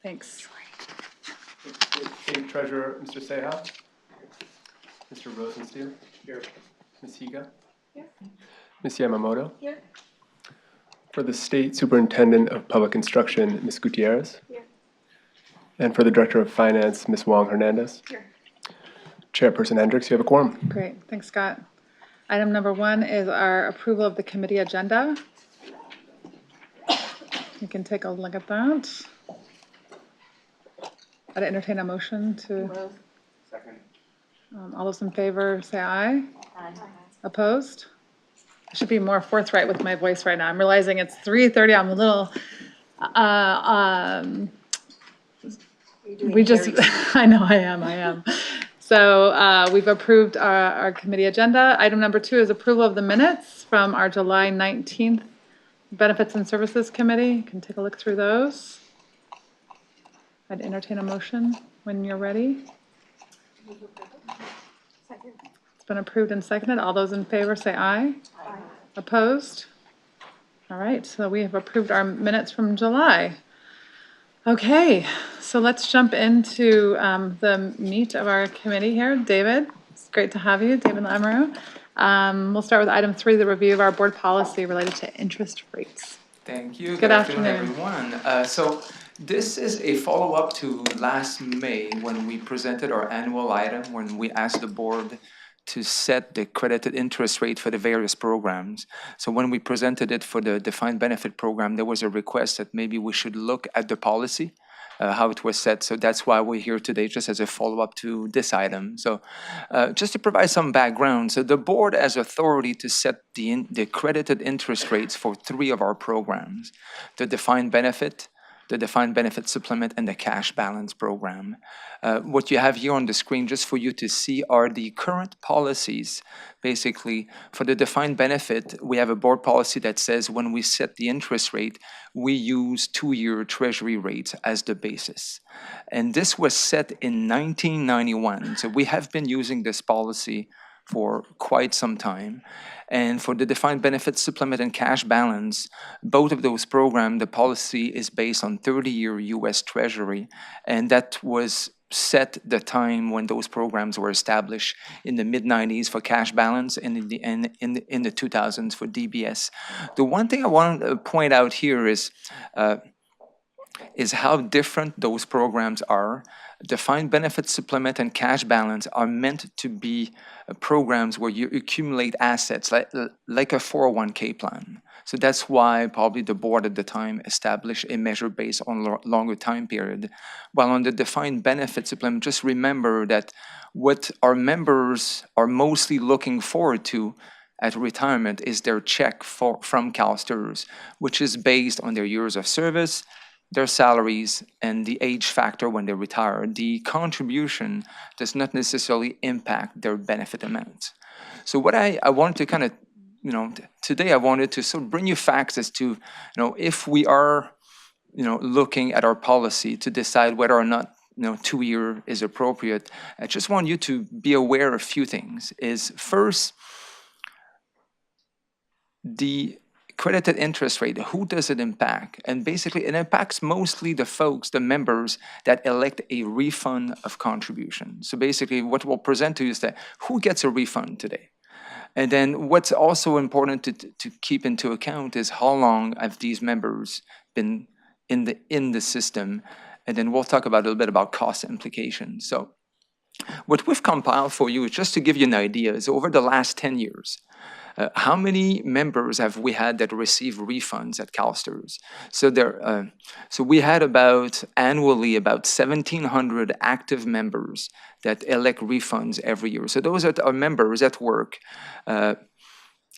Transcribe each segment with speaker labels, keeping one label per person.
Speaker 1: Thanks.
Speaker 2: State Treasurer, Mr. Seha. Mr. Rosensteel. Here. Ms. Higa. Here. Ms. Yamamoto.
Speaker 3: Here.
Speaker 2: For the State Superintendent of Public Instruction, Ms. Gutierrez.
Speaker 3: Here.
Speaker 2: And for the Director of Finance, Ms. Wong Hernandez.
Speaker 3: Here.
Speaker 2: Chairperson Hendricks, you have a quorum.
Speaker 1: Great. Thanks, Scott. Item number 1 is our approval of the committee agenda. You can take a look at that. I'd entertain a motion to.
Speaker 4: Second.
Speaker 1: All those in favor say aye.
Speaker 3: Aye.
Speaker 1: Opposed? I should be more forthright with my voice right now. I'm realizing it's 3:30. I'm a little, we just, I know I am. So we've approved our committee agenda. Item number 2 is approval of the minutes from our July 19th Benefits and Services Committee. You can take a look through those. I'd entertain a motion when you're ready.
Speaker 3: Second.
Speaker 1: It's been approved and seconded. All those in favor say aye.
Speaker 3: Aye.
Speaker 1: Opposed? All right, so we have approved our minutes from July. Okay, so let's jump into the meat of our committee here. David, it's great to have you, David Lamoureux. We'll start with item 3, the review of our board policy related to interest rates.
Speaker 4: Thank you.
Speaker 1: Good afternoon.
Speaker 4: Everyone. So this is a follow-up to last May when we presented our annual item, when we asked the board to set the credited interest rate for the various programs. So when we presented it for the defined benefit program, there was a request that maybe we should look at the policy, how it was set. So that's why we're here today, just as a follow-up to this item. So just to provide some background, so the board has authority to set the credited interest rates for 3 of our programs: the defined benefit supplement, and the cash balance program. What you have here on the screen, just for you to see, are the current policies. Basically, for the defined benefit, we have a board policy that says when we set the interest rate, we use 2-year Treasury rates as the basis. And this was set in 1991. So we have been using this policy for quite some time. And for the defined benefit supplement and cash balance, both of those programs, the policy is based on 30-year U.S. Treasury, and that was set the time when those programs were established in the mid-90s for cash balance and in the 2000s for DBS. The one thing I want to point out here is how different those programs are. Defined benefit supplement and cash balance are meant to be programs where you accumulate assets like a 401k plan. So that's why probably the board at the time established a measure based on longer time period. While on the defined benefit supplement, just remember that what our members are mostly looking forward to at retirement is their check from CalSTRS, which is based on their years of service, their salaries, and the age factor when they retire. The contribution does not necessarily impact their benefit amount. So what I wanted to kind of, today I wanted to sort of bring you facts as to, if we are, looking at our policy to decide whether or not 2-year is appropriate. I just want you to be aware of a few things. Is first, the credited interest rate, who does it impact? And basically, it impacts mostly the members that elect a refund of contribution. So basically, what we'll present to you is that who gets a refund today? And then what's also important to keep into account is how long have these members been in the system? And then we'll talk about a little bit about cost implications. So what we've compiled for you, just to give you an idea, is over the last 10 years, how many members have we had that receive refunds at CalSTRS? So we had annually about 1,700 active members that elect refunds every year. So those are our members at work, and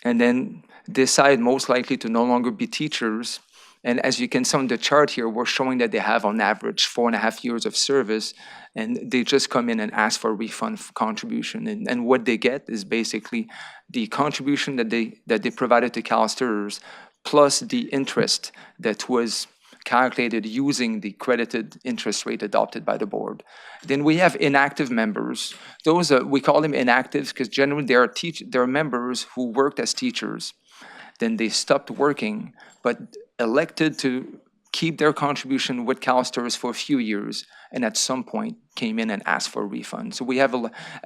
Speaker 4: then decide most likely to no longer be teachers. And as you can see on the chart here, we're showing that they have on average 4.5 years of service, and they just come in and ask for a refund contribution. And what they get is basically the contribution that they provided to CalSTRS plus the interest that was calculated using the credited interest rate adopted by the board. Then we have inactive members. Those we call them inactives because generally they are members who worked as teachers. Then they stopped working, but elected to keep their contribution with CalSTRS for a few years, and at some point came in and asked for a refund. So we have,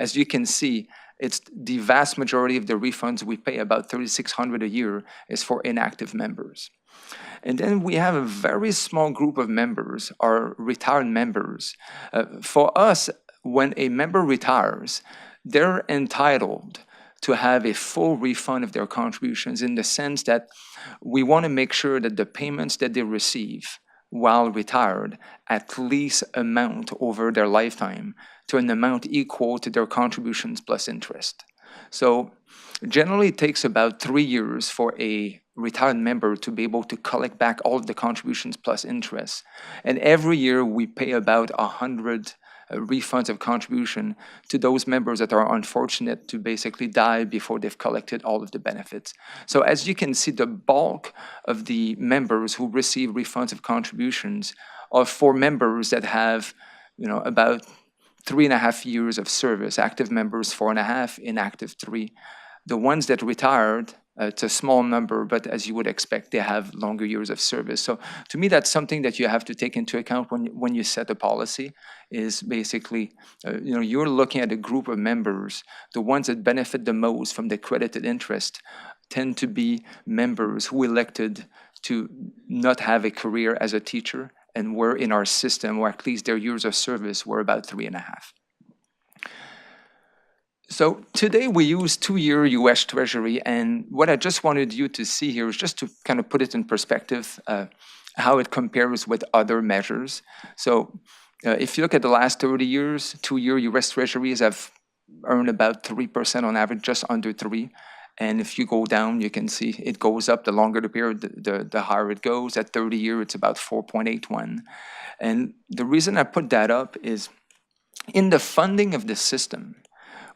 Speaker 4: as you can see, it's the vast majority of the refunds we pay, about $3,600 a year, is for inactive members. And then we have a very small group of members, our retired members. For us, when a member retires, they're entitled to have a full refund of their contributions, in the sense that we want to make sure that the payments that they receive while retired at least amount over their lifetime to an amount equal to their contributions plus interest. So generally, it takes about 3 years for a retired member to be able to collect back all of the contributions plus interest. And every year, we pay about 100 refunds of contribution to those members that are unfortunate to basically die before they've collected all of the benefits. So as you can see, the bulk of the members who receive refunds of contributions are for members that have, about 3.5 years of service. Active members 4.5, inactive 3. The ones that retired, it's a small number, but as you would expect, they have longer years of service. So to me, that's something that you have to take into account when you set a policy, is basically, you're looking at a group of members. The ones that benefit the most from the credited interest tend to be members who elected to not have a career as a teacher and were in our system, or at least their years of service were about 3.5. So today we use 2-year US Treasury, and what I just wanted you to see here is just to kind of put it in perspective, how it compares with other measures. So if you look at the last 30 years, 2-year US Treasuries have earned about 3% on average, just under 3. And if you go down, you can see it goes up. The longer the period, the higher it goes. At 30-year, it's about 4.81. And the reason I put that up is in the funding of the system,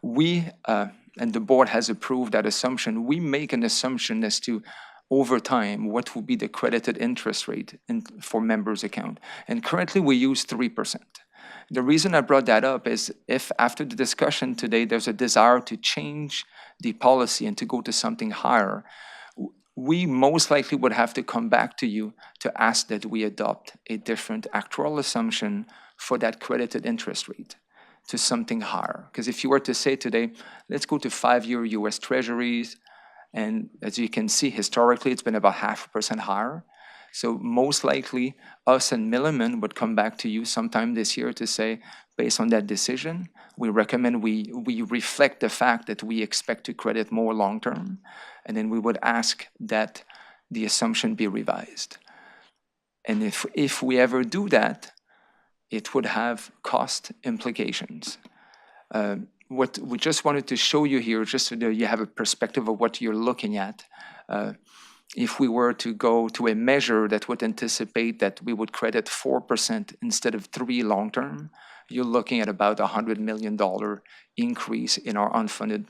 Speaker 4: we, and the board has approved that assumption, we make an assumption as to, over time, what will be the credited interest rate for members' account. And currently, we use 3%. The reason I brought that up is if after the discussion today, there's a desire to change the policy and to go to something higher, we most likely would have to come back to you to ask that we adopt a different actual assumption for that credited interest rate to something higher. Because if you were to say today, let's go to 5-year US Treasuries, and as you can see, historically, it's been about 0.5% higher. So most likely, us and Milliman would come back to you sometime this year to say, based on that decision, we recommend we reflect the fact that we expect to credit more long-term, and then we would ask that the assumption be revised. And if we ever do that, it would have cost implications. What we just wanted to show you here, just so that you have a perspective of what you're looking at. If we were to go to a measure that would anticipate that we would credit 4% instead of 3% long-term, you're looking at about $100 million increase in our unfunded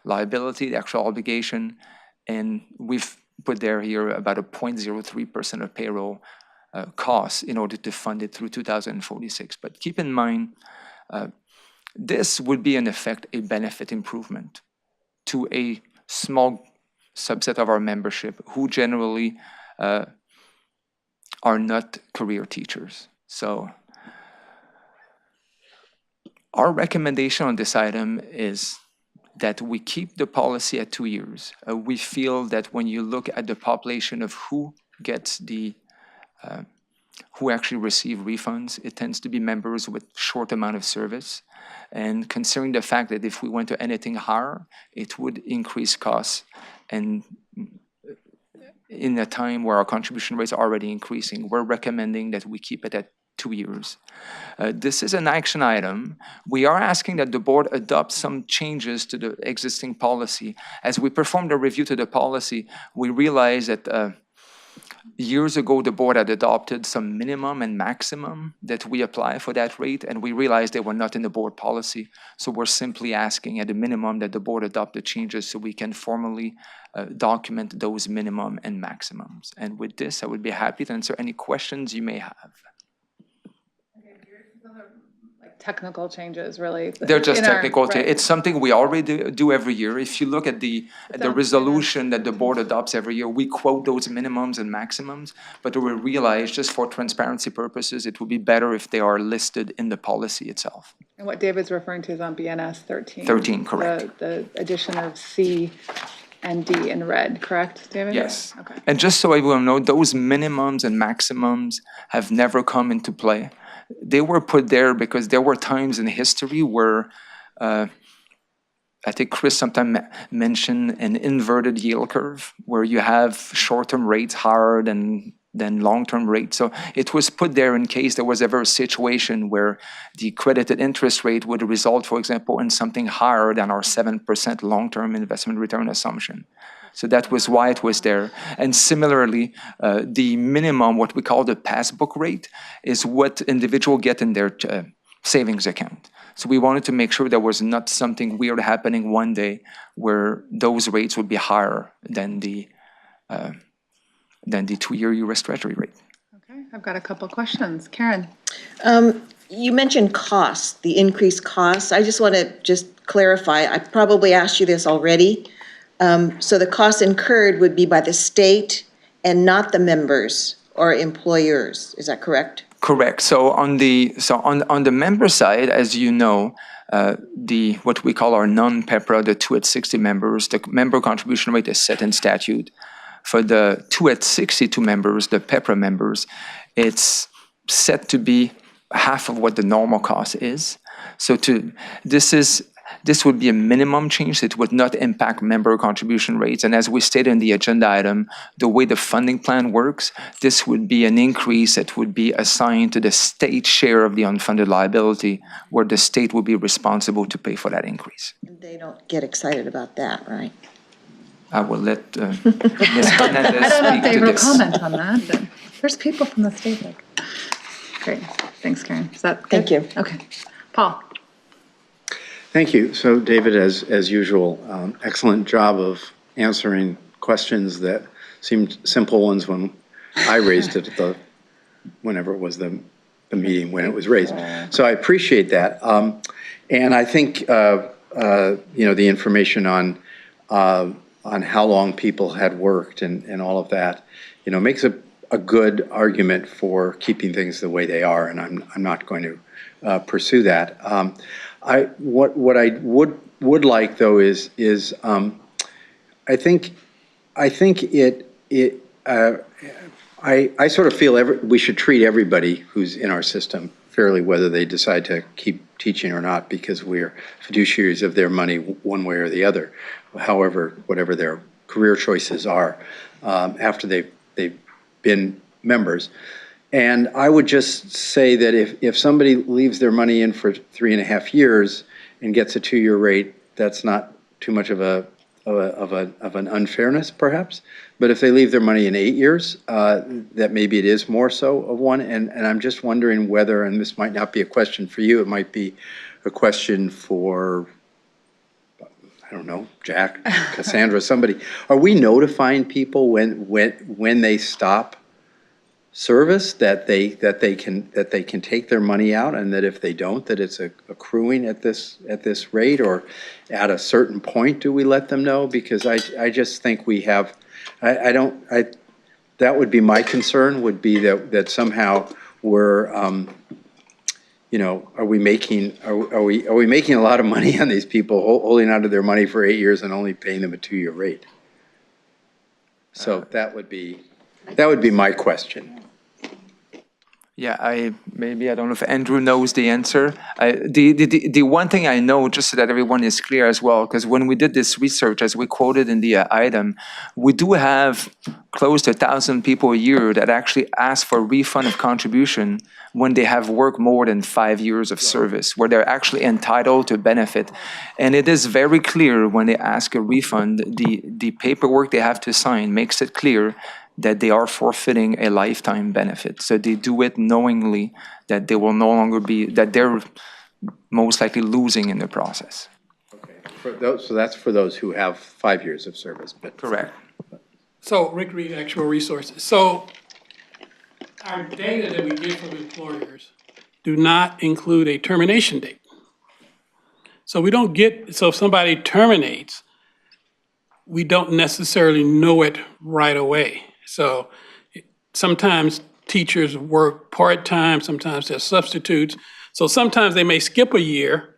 Speaker 4: liability, the actual obligation, and we've put here about a 0.03% of payroll costs in order to fund it through 2046. But keep in mind, this would be in effect a benefit improvement to a small subset of our membership who generally are not career teachers. So our recommendation on this item is that we keep the policy at 2 years. We feel that when you look at the population of who gets who actually receive refunds, it tends to be members with short amount of service. And considering the fact that if we went to anything higher, it would increase costs. And in a time where our contribution rates are already increasing, we're recommending that we keep it at 2 years. This is an action item. We are asking that the board adopt some changes to the existing policy. As we performed a review to the policy, we realized that years ago, the board had adopted some minimum and maximum that we apply for that rate, and we realized they were not in the board policy. So we're simply asking at a minimum that the board adopt the changes so we can formally document those minimum and maximums. And with this, I would be happy to answer any questions you may have.
Speaker 1: Okay, here's Like technical changes, really.
Speaker 4: They're just
Speaker 1: in our-
Speaker 4: technical.
Speaker 1: right.
Speaker 4: It's something we already do every year. If you look at the
Speaker 1: on
Speaker 4: resolution that the board adopts every year, we quote those minimums and maximums, but we realize just for transparency purposes, it would be better if they are listed in the policy itself.
Speaker 1: And what David's referring to is on BNS 13.
Speaker 4: 13, correct.
Speaker 1: The addition of C and D in red, correct, David?
Speaker 4: Yes.
Speaker 1: Okay.
Speaker 4: And just so everyone knows, those minimums and maximums have never come into play. They were put there because there were times in history where I think Chris sometimes mentioned an inverted yield curve where you have short-term rates higher than long-term rates. So it was put there in case there was ever a situation where the credited interest rate would result, for example, in something higher than our 7% long-term investment return assumption. So that was why it was there. And similarly, the minimum, what we call the passbook rate, is what individual get in their savings account. So we wanted to make sure there was not something weird happening one day where those rates would be higher than the 2-year U.S. Treasury rate.
Speaker 1: Okay, I've got a couple questions. Karen?
Speaker 3: You mentioned costs, the increased costs. I just want to clarify. I probably asked you this already. So the costs incurred would be by the state and not the members or employers. Is that correct?
Speaker 4: Correct. So on the member side, as you know, what we call our non-PEPRA, the 2 at 60 members, the member contribution rate is set in statute. For the 2 at 62 members, the PEPRA members, it's set to be half of what the normal cost is. So this would be a minimum change. It would not impact member contribution rates. And as we stated in the agenda item, the way the funding plan works, this would be an increase that would be assigned to the state share of the unfunded liability, where the state would be responsible to pay for that increase.
Speaker 3: They don't get excited about that, right?
Speaker 4: I will let Ms. Fernandez
Speaker 1: I don't know if
Speaker 4: speak
Speaker 1: they
Speaker 4: to
Speaker 1: will
Speaker 4: this.
Speaker 1: comment on that, but there's people from the state that. Great, thanks, Karen. Is that good?
Speaker 3: Thank you.
Speaker 1: Okay. Paul?
Speaker 5: Thank you. So David, as usual, excellent job of answering questions that seemed simple ones when I raised it whenever it was the meeting when it was raised. So I appreciate that. And I think, the information on how long people had worked and all of that, makes a good argument for keeping things the way they are. And I'm not going to pursue that. What I would like though is I sort of feel we should treat everybody who's in our system fairly, whether they decide to keep teaching or not, because we're fiduciaries of their money one way or the other. However, whatever their career choices are after they've been members. And I would just say that if somebody leaves their money in for 3.5 years and gets a 2-year rate, that's not too much of an unfairness, perhaps. But if they leave their money in 8 years, that maybe it is more so of one. And I'm just wondering whether, and this might not be a question for you, it might be a question for, I don't know, Jack, Cassandra, somebody. Are we notifying people when they stop service that they can take their money out, and that if they don't, that it's accruing at this rate, or at a certain point do we let them know? Because I just think we have, that would be my concern, would be that somehow we're are we making a lot of money on these people holding onto their money for 8 years and only paying them a 2-year rate? So that would be my question.
Speaker 4: Yeah, I don't know if Andrew knows the answer. The one thing I know, just so that everyone is clear as well, because when we did this research, as we quoted in the item, we do have close to 1,000 people a year that actually ask for a refund of contribution when they have worked more than 5 years of service, where they're actually entitled to benefit. And it is very clear when they ask a refund, the paperwork they have to sign makes it clear that they are forfeiting a lifetime benefit. So they do it knowingly that they will no longer that they're most likely losing in the process.
Speaker 5: Okay. So that's for those who have 5 years of service. But
Speaker 4: Correct.
Speaker 6: So Rick Reed, Actual Resources. So our data that we get from employers do not include a termination date. So we don't get, so if somebody terminates, we don't necessarily know it right away. So sometimes teachers work part-time, sometimes they're substitutes. So sometimes they may skip a year,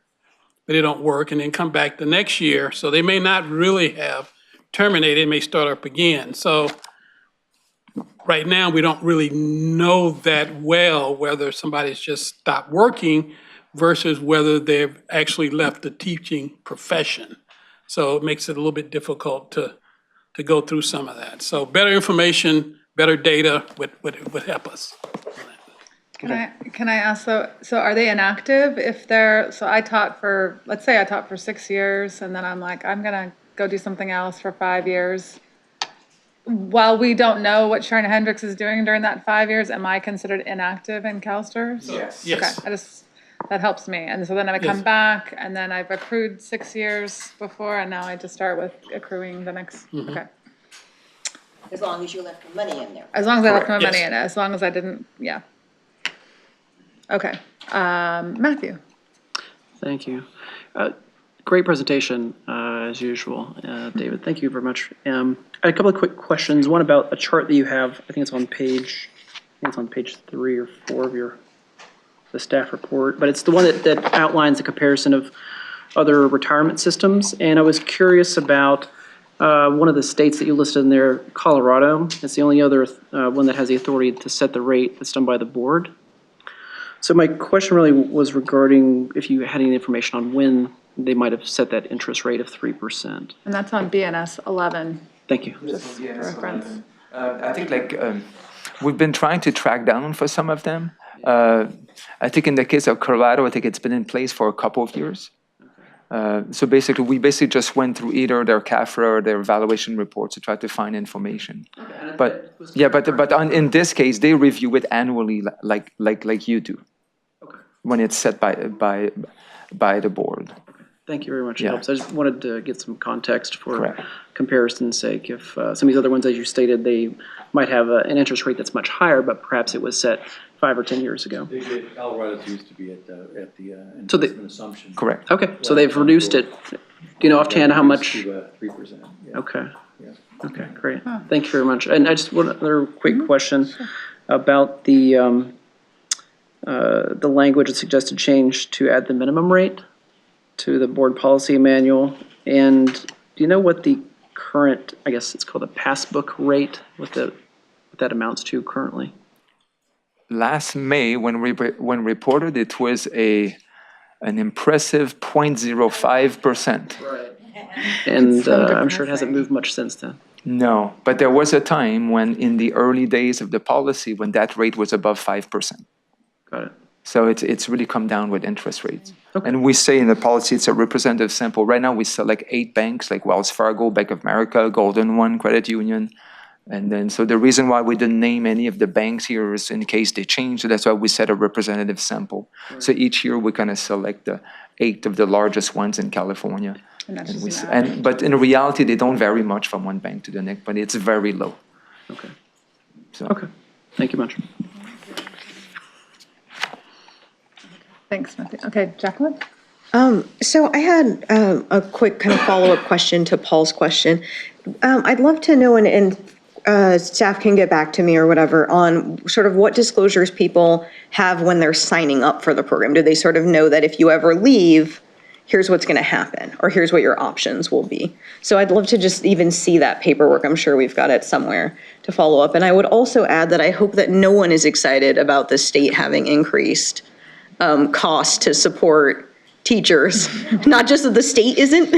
Speaker 6: but they don't work, and then come back the next year. So they may not really have terminated, they may start up again. So right now, we don't really know that well whether somebody's just stopped working versus whether they've actually left the teaching profession. So it makes it a little bit difficult to go through some of that. So better information, better data would help us.
Speaker 1: Can I ask, so are they inactive if so I taught for, let's say I taught for 6 years, and then I'm like, I'm gonna go do something else for 5 years. While we don't know what Sharon Hendricks is doing during that 5 years, am I considered inactive in CalSTRS?
Speaker 4: Yes.
Speaker 6: Yes.
Speaker 1: Okay, that helps me. And so then I come
Speaker 6: Yes.
Speaker 1: back, and then I've accrued 6 years before, and now I just start with accruing the next, okay.
Speaker 3: As long as you left your money in there.
Speaker 1: As long as I left my
Speaker 6: Correct.
Speaker 1: money
Speaker 6: Yes.
Speaker 1: in it, as long as I didn't, yeah. Okay, Matthew.
Speaker 7: Thank you. Great presentation, as usual, David. Thank you very much. I had a couple of quick questions. One about a chart that you have. I think it's on page 3 or 4 of the staff report. But it's the one that outlines the comparison of other retirement systems. And I was curious about one of the states that you listed in there, Colorado. It's the only other one that has the authority to set the rate that's done by the board. So my question really was regarding if you had any information on when they might have set that interest rate of 3%.
Speaker 1: And that's on BNS 11,
Speaker 7: Thank you.
Speaker 1: just for reference.
Speaker 4: I think we've been trying to track down for some of them. I think in the case of Colorado, I think it's been in place for a couple of years. So basically, we just went through either their CAFRA or their evaluation reports to try to find information. But yeah, but in this case, they review it annually, like you do, when it's set by the board.
Speaker 7: Thank you very much. It
Speaker 4: Yeah.
Speaker 7: helps. I just wanted to get some context for
Speaker 4: Correct.
Speaker 7: comparison's sake. If some of these other ones, as you stated, they might have an interest rate that's much higher, but perhaps it was set 5 or 10 years ago.
Speaker 8: Colorado's used to be at the
Speaker 7: So they-
Speaker 8: investment assumption.
Speaker 4: Correct.
Speaker 7: Okay, so they've reduced it. Do you know offhand how much?
Speaker 8: To 3%. Yeah.
Speaker 7: Okay.
Speaker 8: Yeah.
Speaker 7: Okay, great. Thank you very much. And I just one other quick question about the language that suggested change to add the minimum rate to the board policy manual. And do you know what the current, I guess it's called a passbook rate, what that amounts to currently?
Speaker 4: Last May, when reported, it was an impressive 0.05%.
Speaker 7: And
Speaker 1: so
Speaker 7: I'm sure it hasn't
Speaker 1: depressing.
Speaker 7: moved much since then.
Speaker 4: No, but there was a time when, in the early days of the policy, when that rate was above 5%.
Speaker 7: Got it.
Speaker 4: So it's really come down with interest rates.
Speaker 7: Okay.
Speaker 4: And we say in the policy it's a representative sample. Right now we select 8 banks like Wells Fargo, Bank of America, Golden One, Credit Union. And then, so the reason why we didn't name any of the banks here is in case they change. So that's why we set a representative sample. So each year we kind of select the 8 of the largest ones in California.
Speaker 1: And that's
Speaker 4: And
Speaker 1: just an average.
Speaker 4: but in reality, they don't vary much from one bank to the next, but it's very low.
Speaker 7: Okay.
Speaker 4: So.
Speaker 7: Okay. Thank you much.
Speaker 1: Thanks, Matthew. Okay, Jacqueline?
Speaker 9: So I had a quick kind of follow-up question to Paul's question. I'd love to know, and staff can get back to me or whatever, on sort of what disclosures people have when they're signing up for the program. Do they sort of know that if you ever leave, here's what's going to happen, or here's what your options will be? So I'd love to just even see that paperwork. I'm sure we've got it somewhere to follow up. And I would also add that I hope that no one is excited about the state having increased costs to support teachers. Not just that the state isn't,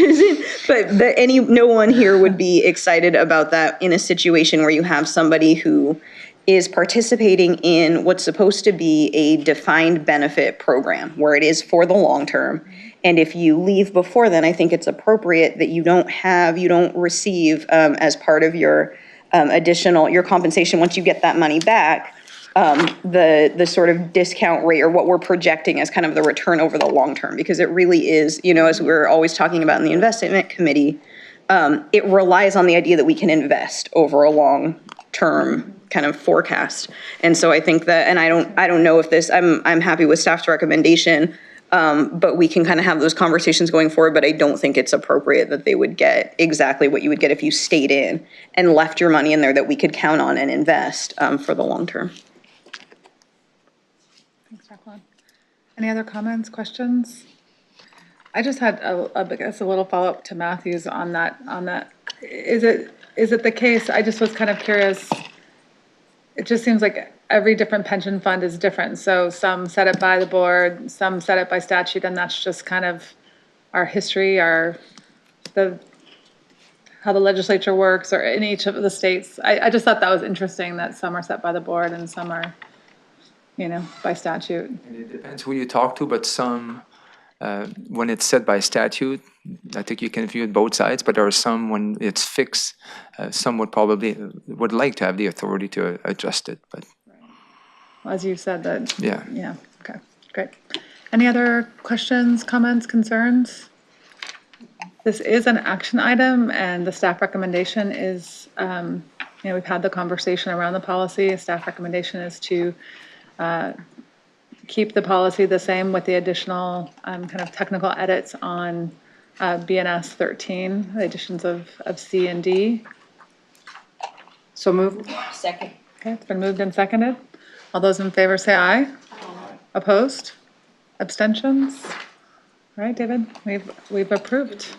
Speaker 9: but that no one here would be excited about that in a situation where you have somebody who is participating in what's supposed to be a defined benefit program, where it is for the long term. And if you leave before then, I think it's appropriate that you don't receive as part of your your compensation, once you get that money back, the sort of discount rate, or what we're projecting as kind of the return over the long term, because it really is, as we're always talking about in the investment committee, it relies on the idea that we can invest over a long term kind of forecast. And so I think that, and I don't know if this, I'm happy with staff's recommendation, but we can kind of have those conversations going forward, but I don't think it's appropriate that they would get exactly what you would get if you stayed in and left your money in there that we could count on and invest for the long term.
Speaker 1: Thanks, Jacqueline. Any other comments, questions? I just had I guess a little follow-up to Matthew's on that. Is it the case, I just was kind of curious, it just seems like every different pension fund is different. So some set it by the board, some set it by statute, and that's just kind of our history, how the legislature works, or in each of the states. I just thought that was interesting that some are set by the board and some are, by statute.
Speaker 4: And it depends who you talk to, but some, when it's set by statute, I think you can view it both sides, but there are some when it's fixed, some would like to have the authority to adjust it, but.
Speaker 1: As you said that.
Speaker 4: Yeah.
Speaker 1: Okay, great. Any other questions, comments, concerns? This is an action item, and the staff recommendation is, we've had the conversation around the policy. A staff recommendation is to keep the policy the same with the additional kind of technical edits on BNS 13, the additions of C and D.
Speaker 3: So moved. Second.
Speaker 1: Okay, it's been moved and seconded. All those in favor say aye. Aye. Opposed? Abstentions? All right, David, we've approved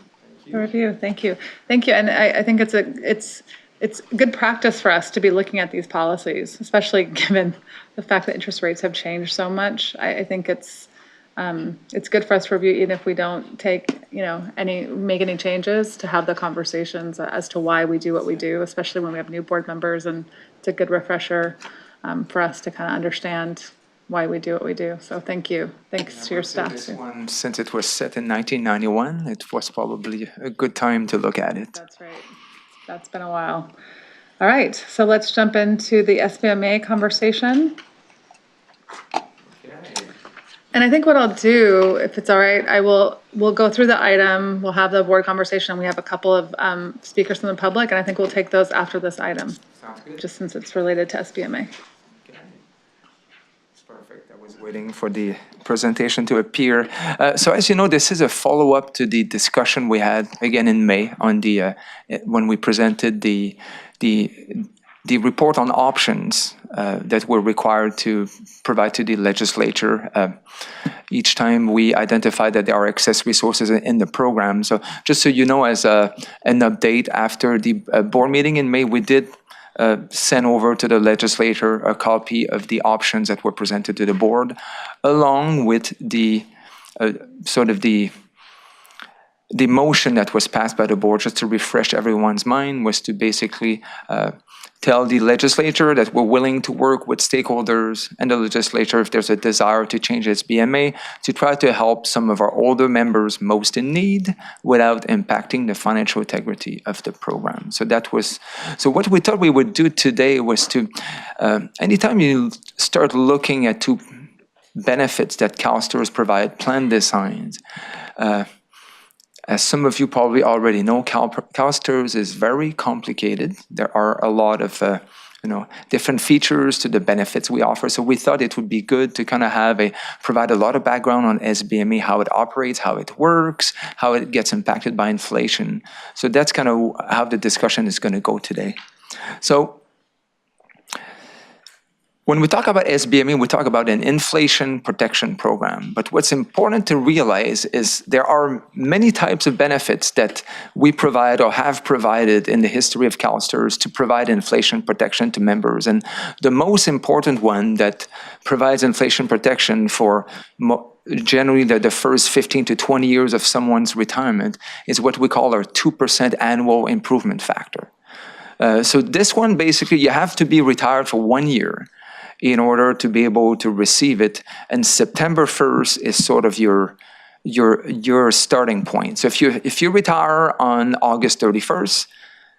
Speaker 1: the review. Thank you. Thank you. And I think it's good practice for us to be looking at these policies, especially given the fact that interest rates have changed so much. I think it's good for us to review, even if we don't make any changes, to have the conversations as to why we do what we do, especially when we have new board members, and it's a good refresher for us to kind of understand why we do what we do. So thank you. Thanks to your staff.
Speaker 4: This one, since it was set in 1991, it was probably a good time to look at it.
Speaker 1: That's right. That's been a while. All right, so let's jump into the SBMA conversation. And I think what I'll do, if it's all right, we'll go through the item, we'll have the board conversation, we have a couple of speakers from the public, and I think we'll take those after this item.
Speaker 4: Sounds good.
Speaker 1: Just since it's related to SBMA.
Speaker 4: Perfect. I was waiting for the presentation to appear. So as you know, this is a follow-up to the discussion we had again in May on when we presented the report on options that we're required to provide to the legislature each time we identify that there are excess resources in the program. So just so you know, as an update, after the board meeting in May, we did send over to the legislature a copy of the options that were presented to the board, along with the the motion that was passed by the board, just to refresh everyone's mind, was to basically tell the legislature that we're willing to work with stakeholders and the legislature if there's a desire to change its BMA, to try to help some of our older members most in need without impacting the financial integrity of the program. So what we thought we would do today was to, anytime you start looking at two benefits that CalSTRS provide, plan designs, as some of you probably already know, CalSTRS is very complicated. There are a lot of different features to the benefits we offer. So we thought it would be good to kind of provide a lot of background on SBMA, how it operates, how it works, how it gets impacted by inflation. So that's kind of how the discussion is going to go today. So when we talk about SBMA, we talk about an inflation protection program. But what's important to realize is there are many types of benefits that we provide or have provided in the history of CalSTRS to provide inflation protection to members. And the most important one that provides inflation protection for generally the first 15 to 20 years of someone's retirement is what we call our 2% annual improvement factor. So this one, basically, you have to be retired for 1 year in order to be able to receive it. And September 1st is sort of your starting point. So if you retire on August 31st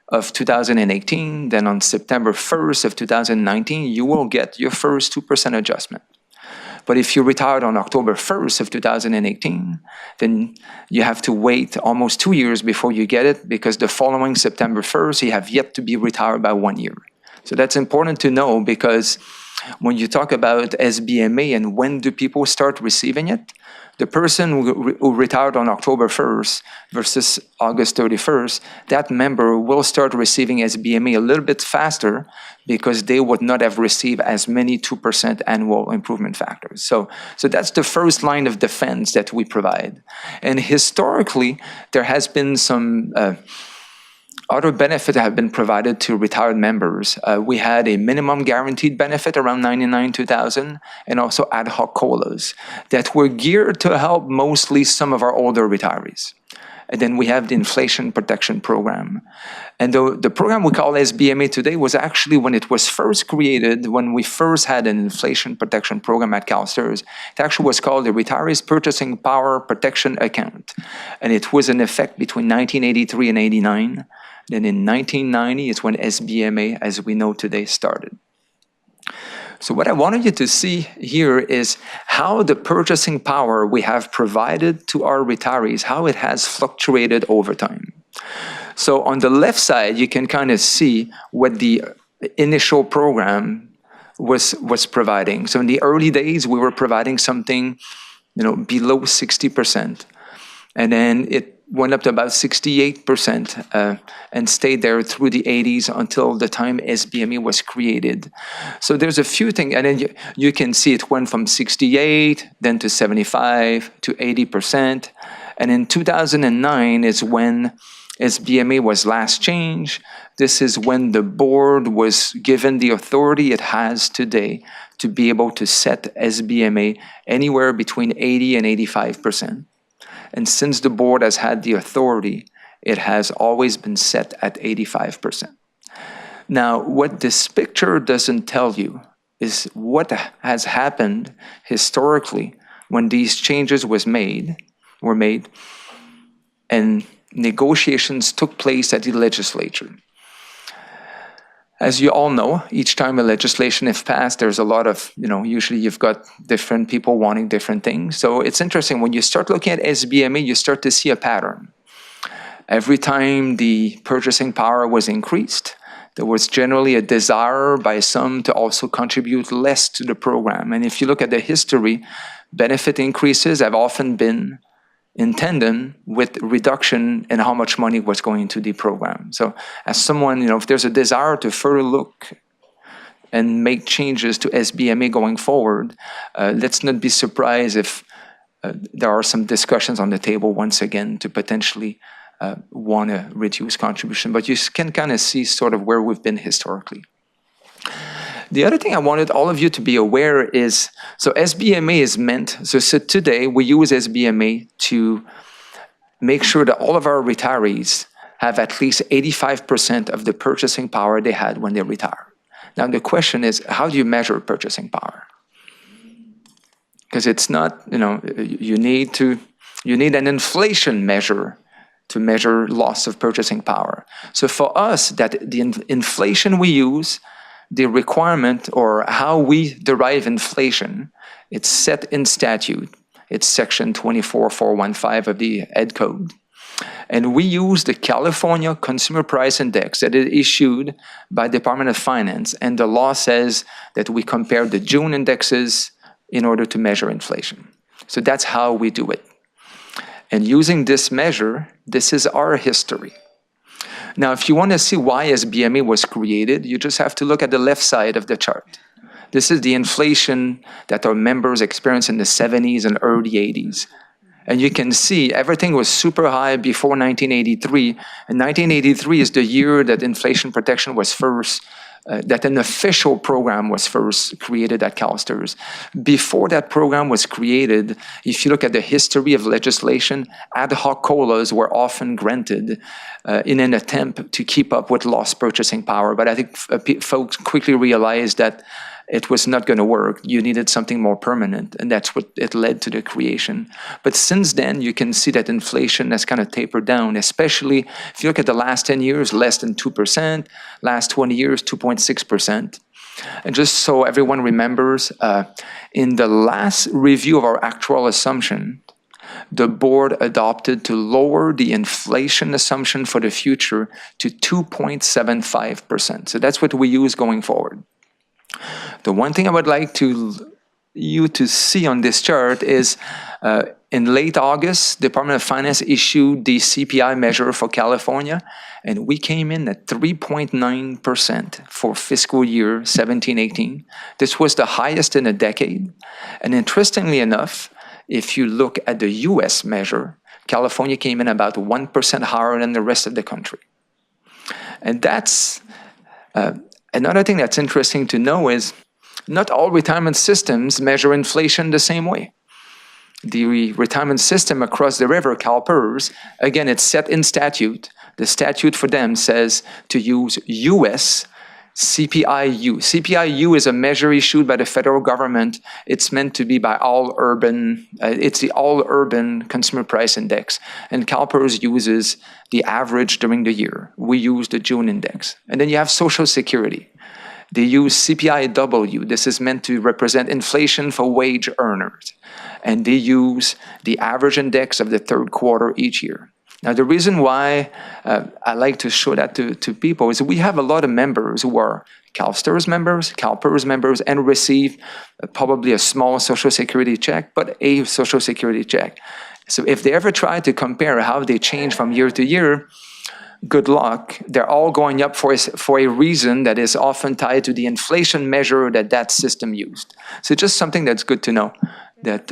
Speaker 4: of 2018, then on September 1st of 2019, you will get your first 2% adjustment. But if you retired on October 1st of 2018, then you have to wait almost 2 years before you get it, because the following September 1st, you have yet to be retired by 1 year. So that's important to know, because when you talk about SBMA and when do people start receiving it, the person who retired on October 1st versus August 31st, that member will start receiving SBMA a little bit faster because they would not have received as many 2% annual improvement factors. So that's the first line of defense that we provide. And historically, there has been some other benefits have been provided to retired members. We had a minimum guaranteed benefit around 2000, and also ad hoc COLAs that were geared to help mostly some of our older retirees. And then we have the inflation protection program. And the program we call SBMA today was actually, when it was first created, when we first had an inflation protection program at CalSTRS, it actually was called the Retirees Purchasing Power Protection Account. And it was in effect between 1983 and 89. Then in 1990 is when SBMA, as we know today, started. So what I wanted you to see here is how the purchasing power we have provided to our retirees, how it has fluctuated over time. So on the left side, you can kind of see what the initial program was providing. So in the early days, we were providing something, below 60%. And then it went up to about 68% and stayed there through the 80s until the time SBMA was created. So there's a few things, and then you can see it went from 68, then to 75, to 80%. And in 2009 is when SBMA was last changed. This is when the board was given the authority it has today to be able to set SBMA anywhere between 80 and 85%. And since the board has had the authority, it has always been set at 85%. Now, what this picture doesn't tell you is what has happened historically when these changes were made, and negotiations took place at the legislature. As you all know, each time a legislation is passed, there's a lot of, usually you've got different people wanting different things. So it's interesting, when you start looking at SBMA, you start to see a pattern. Every time the purchasing power was increased, there was generally a desire by some to also contribute less to the program. And if you look at the history, benefit increases have often been in tandem with reduction in how much money was going into the program. So as someone, if there's a desire to further look and make changes to SBMA going forward, let's not be surprised if there are some discussions on the table once again to potentially want to reduce contribution. But you can kind of see sort of where we've been historically. The other thing I wanted all of you to be aware is, so SBMA is meant, so today we use SBMA to make sure that all of our retirees have at least 85% of the purchasing power they had when they retired. Now the question is, how do you measure purchasing power? Because it's not, you need an inflation measure to measure loss of purchasing power. So for us, that the inflation we use, the requirement or how we derive inflation, it's set in statute. It's section 24415 of the Ed Code. And we use the California Consumer Price Index that is issued by Department of Finance. And the law says that we compare the June indexes in order to measure inflation. So that's how we do it. And using this measure, this is our history. Now, if you want to see why SBMA was created, you just have to look at the left side of the chart. This is the inflation that our members experienced in the 70s and early 80s. And you can see everything was super high before 1983. And 1983 is the year that inflation protection was first, that an official program was first created at CalSTRS. Before that program was created, if you look at the history of legislation, ad hoc COLAs were often granted in an attempt to keep up with lost purchasing power. But I think folks quickly realized that it was not going to work. You needed something more permanent, and that's what it led to the creation. But since then, you can see that inflation has kind of tapered down, especially if you look at the last 10 years, less than 2%, last 20 years, 2.6%. And just so everyone remembers, in the last review of our actual assumption, the board adopted to lower the inflation assumption for the future to 2.75%. So that's what we use going forward. The one thing I would like you to see on this chart is in late August, Department of Finance issued the CPI measure for California, and we came in at 3.9% for fiscal year 17-18. This was the highest in a decade. And interestingly enough, if you look at the US measure, California came in about 1% higher than the rest of the country. And that's another thing that's interesting to know is not all retirement systems measure inflation the same way. The retirement system across the river, CalSTRS, again, it's set in statute. The statute for them says to use US CPIU. CPIU is a measure issued by the federal government. It's meant to be by all urban, it's the all urban consumer price index. And CalSTRS uses the average during the year. We use the June index. And then you have Social Security. They use CPIW. This is meant to represent inflation for wage earners. And they use the average index of the third quarter each year. Now, the reason why I like to show that to people is we have a lot of members who are CalSTRS members, CalPERS members, and receive probably a small Social Security check, but a Social Security check. So if they ever try to compare how they change from year to year, good luck. They're all going up for a reason that is often tied to the inflation measure that system used. So just something that's good to know. That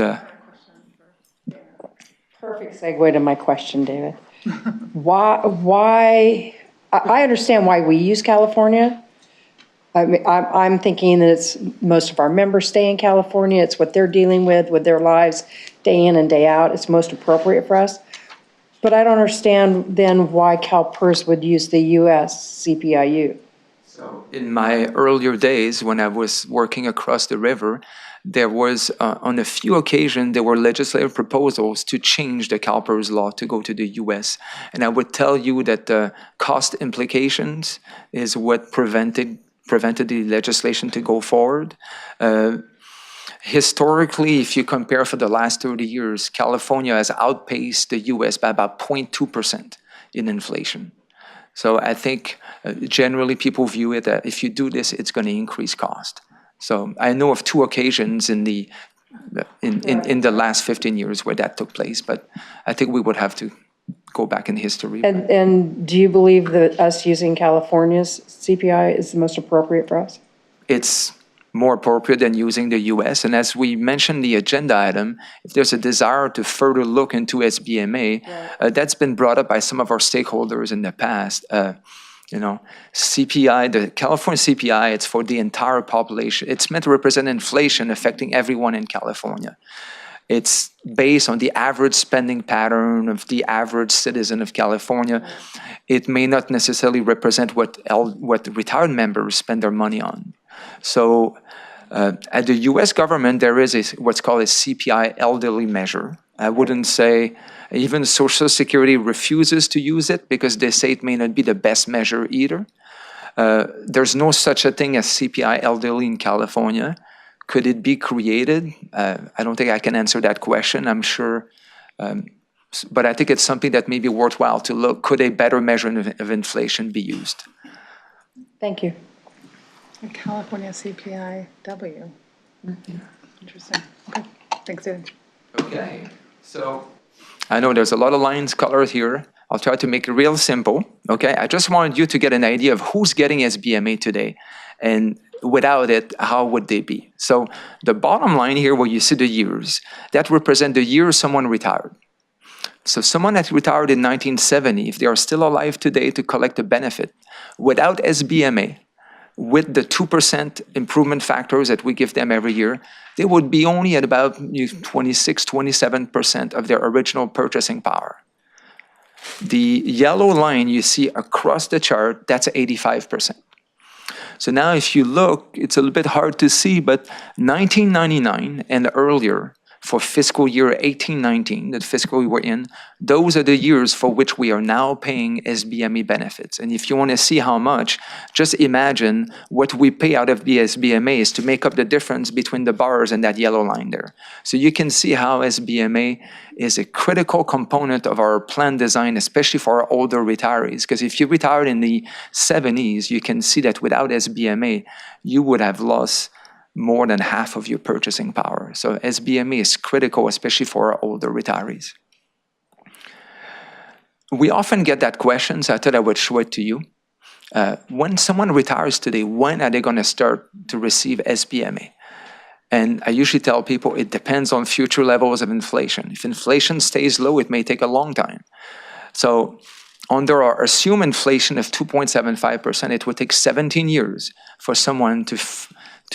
Speaker 10: Perfect segue to my question, David. Why? I understand why we use California. I mean, I'm thinking that it's most of our members stay in California. It's what they're dealing with their lives day in and day out. It's most appropriate for us. But I don't understand then why CalPERS would use the US CPIU.
Speaker 4: So in my earlier days when I was working across the river, there was, on a few occasions, there were legislative proposals to change the CalPERS law to go to the US. And I would tell you that the cost implications is what prevented the legislation to go forward. Historically, if you compare for the last 30 years, California has outpaced the US by about 0.2% in inflation. So I think generally people view it that if you do this, it's going to increase cost. So I know of two occasions in the last 15 years where that took place, but I think we would have to go back in history.
Speaker 10: And do you believe that us using California's CPI is the most appropriate for us?
Speaker 4: It's more appropriate than using the US. And as we mentioned the agenda item, if there's a desire to further look into SBMA, that's been brought up by some of our stakeholders in the past. CPI, the California CPI, it's for the entire population. It's meant to represent inflation affecting everyone in California. It's based on the average spending pattern of the average citizen of California. It may not necessarily represent what retired members spend their money on. So at the US government, there is what's called a CPI elderly measure. I wouldn't say even Social Security refuses to use it because they say it may not be the best measure either. There's no such a thing as CPI elderly in California. Could it be created? I don't think I can answer that question. I'm sure. But I think it's something that may be worthwhile to look. Could a better measure of inflation be used?
Speaker 10: Thank you.
Speaker 1: California CPIW. Interesting. Okay, thanks, David.
Speaker 4: Okay, so I know there's a lot of lines colored here. I'll try to make it real simple. Okay, I just wanted you to get an idea of who's getting SBMA today, and without it, how would they be? So the bottom line here, where you see the years, that represent the year someone retired. So someone that retired in 1970, if they are still alive today to collect a benefit, without SBMA, with the 2% improvement factors that we give them every year, they would be only at about 26, 27% of their original purchasing power. The yellow line you see across the chart, that's 85%. So now if you look, it's a little bit hard to see, but 1999 and earlier, for fiscal year 18-19, the fiscal year we're in, those are the years for which we are now paying SBME benefits. And if you want to see how much, just imagine what we pay out of the SBMAs to make up the difference between the bars and that yellow line there. So you can see how SBMA is a critical component of our plan design, especially for our older retirees. Because if you retired in the 70s, you can see that without SBMA, you would have lost more than half of your purchasing power. So SBMA is critical, especially for our older retirees. We often get that question, so I thought I would show it to you. When someone retires today, when are they going to start to receive SBMA? And I usually tell people it depends on future levels of inflation. If inflation stays low, it may take a long time. So under our assumed inflation of 2.75%, it would take 17 years for someone to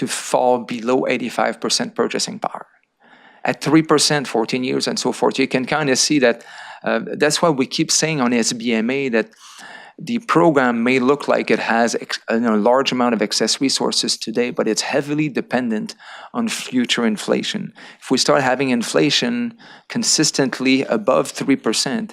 Speaker 4: fall below 85% purchasing power. At 3%, 14 years, and so forth, you can kind of see that that's why we keep saying on SBMA that the program may look like it has a large amount of excess resources today, but it's heavily dependent on future inflation. If we start having inflation consistently above 3%,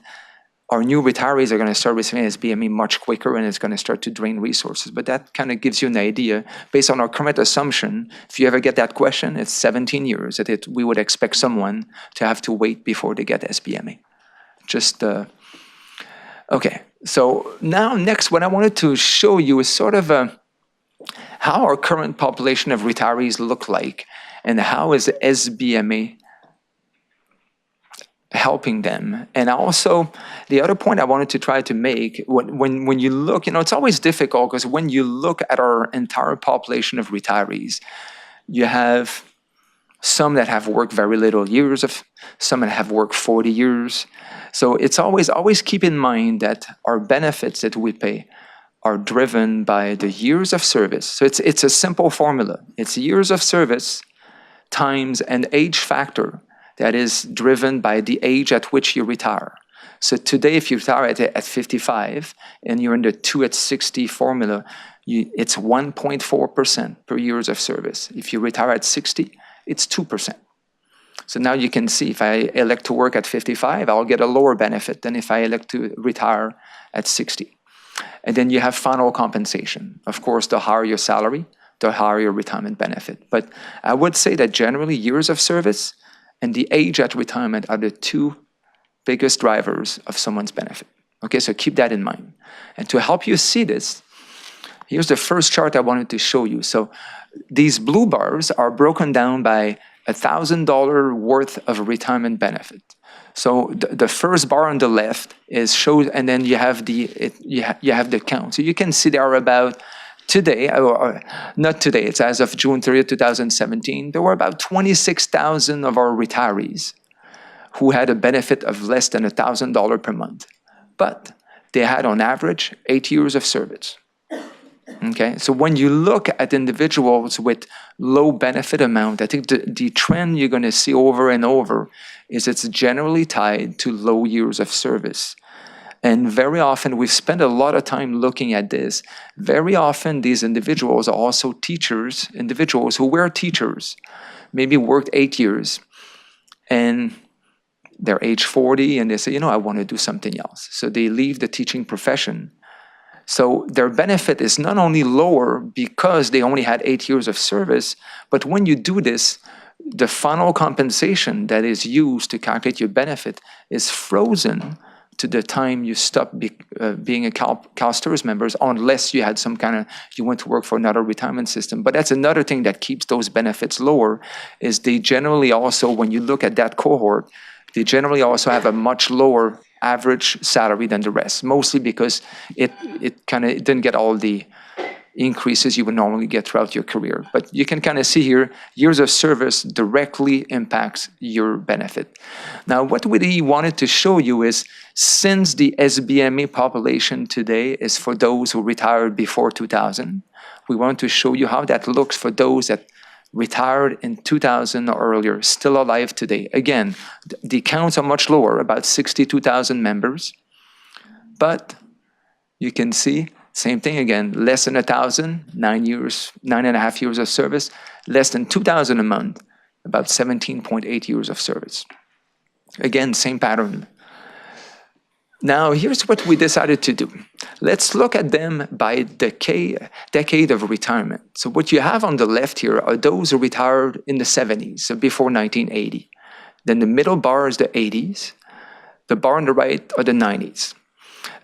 Speaker 4: our new retirees are going to start receiving SBME much quicker, and it's going to start to drain resources. But that kind of gives you an idea. Based on our current assumption, if you ever get that question, it's 17 years that we would expect someone to have to wait before they get SBME. Okay. So now next, what I wanted to show you is sort of how our current population of retirees look like, and how is SBMA helping them. And also, the other point I wanted to try to make, when you look, it's always difficult because when you look at our entire population of retirees, you have some that have worked very little years, some that have worked 40 years. So it's always keep in mind that our benefits that we pay are driven by the years of service. So it's a simple formula. It's years of service times an age factor that is driven by the age at which you retire. So today, if you retire at 55 and you're in the 2 at 60 formula, it's 1.4% per years of service. If you retire at 60, it's 2%. So now you can see if I elect to work at 55, I'll get a lower benefit than if I elect to retire at 60. And then you have final compensation. Of course, the higher your salary, the higher your retirement benefit. But I would say that generally years of service and the age at retirement are the two biggest drivers of someone's benefit. Okay, so keep that in mind. And to help you see this, here's the first chart I wanted to show you. So these blue bars are broken down by $1,000 worth of retirement benefit. So the first bar on the left is shows, and then you have the count. So you can see there are about today, or not today, it's as of June 30th, 2017, there were about 26,000 of our retirees who had a benefit of less than $1,000 per month. But they had on average 8 years of service. Okay, so when you look at individuals with low benefit amount, I think the trend you're going to see over and over is it's generally tied to low years of service. And very often, we've spent a lot of time looking at this. Very often, these individuals are also teachers, individuals who were teachers, maybe worked 8 years, and they're age 40, and they say, I want to do something else. So they leave the teaching profession. So their benefit is not only lower because they only had 8 years of service, but when you do this, the final compensation that is used to calculate your benefit is frozen to the time you stop being a CalSTRS member, unless you had you went to work for another retirement system. But that's another thing that keeps those benefits lower, is they generally also, when you look at that cohort, they generally also have a much lower average salary than the rest, mostly because it didn't get all the increases you would normally get throughout your career. But you can kind of see here, years of service directly impacts your benefit. Now, what we wanted to show you is, since the SBMA population today is for those who retired before 2000, we want to show you how that looks for those that retired in 2000 or earlier, still alive today. Again, the counts are much lower, about 62,000 members. But you can see, same thing again, less than 1,000, 9.5 years of service, less than 2,000 a month, about 17.8 years of service. Again, same pattern. Now, here's what we decided to do. Let's look at them by decade of retirement. So what you have on the left here are those who retired in the 70s, so before 1980. Then the middle bar is the 80s. The bar on the right are the 90s.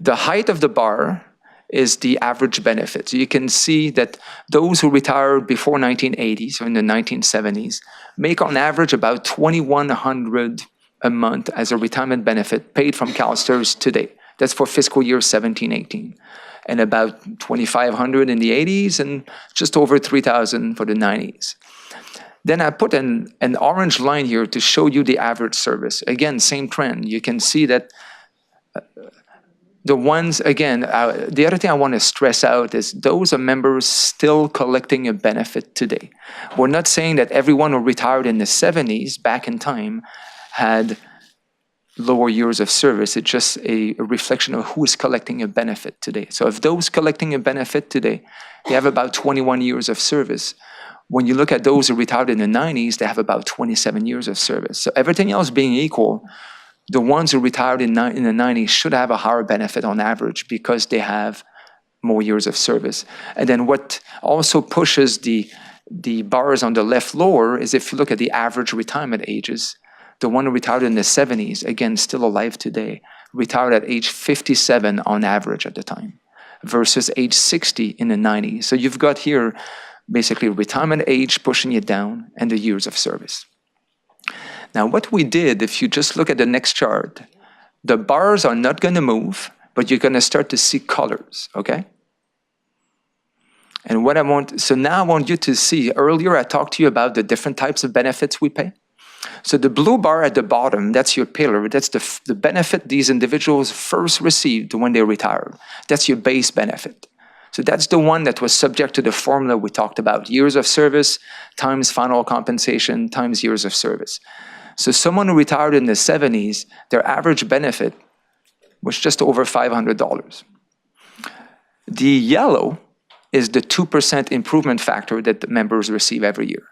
Speaker 4: The height of the bar is the average benefit. So you can see that those who retired before 1980, so in the 1970s, make on average about $2,100 a month as a retirement benefit paid from CalSTRS today. That's for fiscal year 17-18. And about $2,500 in the 80s and just over $3,000 for the 90s. Then I put an orange line here to show you the average service. Again, same trend. You can see that the ones, again, the other thing I want to stress out is those are members still collecting a benefit today. We're not saying that everyone who retired in the 70s, back in time, had lower years of service. It's just a reflection of who is collecting a benefit today. So if those collecting a benefit today, they have about 21 years of service. When you look at those who retired in the 90s, they have about 27 years of service. So everything else being equal, the ones who retired in the 90s should have a higher benefit on average because they have more years of service. And then what also pushes the bars on the left lower is if you look at the average retirement ages, the one who retired in the 70s, again, still alive today, retired at age 57 on average at the time, versus age 60 in the 90s. So you've got here basically retirement age pushing it down and the years of service. Now, what we did, if you just look at the next chart, the bars are not going to move, but you're going to start to see colors, okay? And so now I want you to see, earlier I talked to you about the different types of benefits we pay. So the blue bar at the bottom, that's your pillar. That's the benefit these individuals first received when they retired. That's your base benefit. So that's the one that was subject to the formula we talked about. Years of service times final compensation times years of service. So someone who retired in the 70s, their average benefit was just over $500. The yellow is the 2% improvement factor that the members receive every year.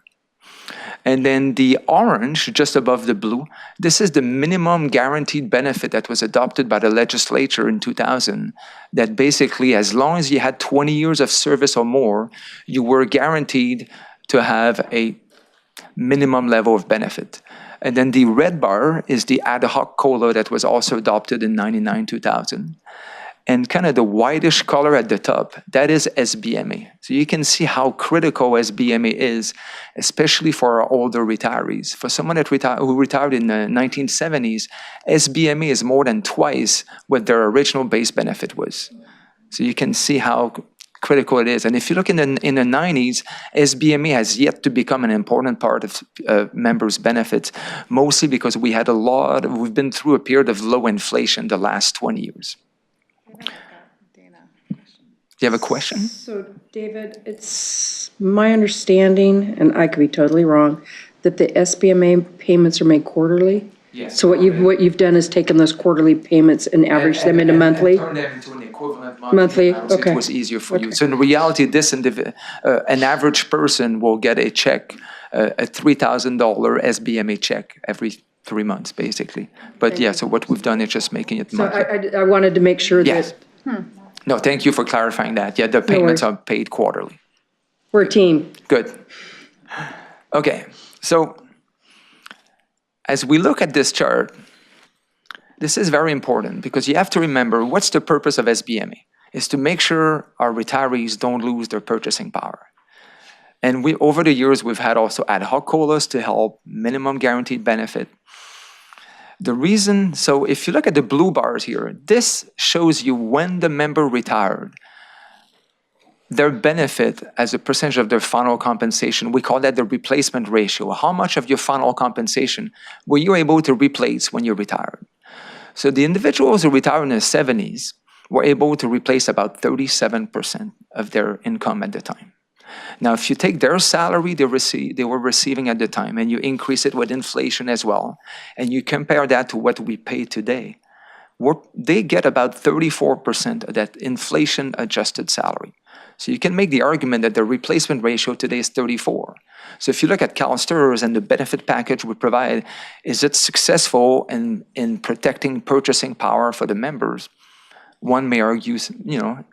Speaker 4: And then the orange, just above the blue, this is the minimum guaranteed benefit that was adopted by the legislature in 2000, that basically, as long as you had 20 years of service or more, you were guaranteed to have a minimum level of benefit. And then the red bar is the ad hoc COLA that was also adopted in 99-2000. And kind of the whitish color at the top, that is SBMA. So you can see how critical SBMA is, especially for our older retirees. For someone that who retired in the 1970s, SBMA is more than twice what their original base benefit was. So you can see how critical it is. And if you look in the 90s, SBMA has yet to become an important part of members' benefits, mostly because we've been through a period of low inflation the last 20 years. Do you have a question?
Speaker 10: So, David, it's my understanding, and I could be totally wrong, that the SBMA payments are made quarterly?
Speaker 4: Yes.
Speaker 10: So what you've done is taken those quarterly payments and averaged them into monthly?
Speaker 4: And turn them into an equivalent
Speaker 10: Monthly,
Speaker 4: so
Speaker 10: okay.
Speaker 4: it was easier for you. So in reality, an average person will get a check, a $3,000 SBMA check every 3 months, basically. But yeah, so what we've done is just making it
Speaker 10: So
Speaker 4: monthly.
Speaker 10: I wanted to make sure
Speaker 4: Yes.
Speaker 10: that
Speaker 4: No, thank you for clarifying that. Yeah, the payments are paid quarterly.
Speaker 10: we're a team.
Speaker 4: Good. Okay, so as we look at this chart, this is very important because you have to remember what's the purpose of SBMA? Is to make sure our retirees don't lose their purchasing power. And over the years, we've had also ad hoc COLAs to help minimum guaranteed benefit. The reason, so if you look at the blue bars here, this shows you when the member retired, their benefit as a percentage of their final compensation, we call that the replacement ratio. How much of your final compensation were you able to replace when you retired? So the individuals who retired in the 70s were able to replace about 37% of their income at the time. Now, if you take their salary they were receiving at the time and you increase it with inflation as well, and you compare that to what we pay today, they get about 34% of that inflation-adjusted salary. So you can make the argument that the replacement ratio today is 34. So if you look at CalSTRS and the benefit package we provide, is it successful in protecting purchasing power for the members? One may argue,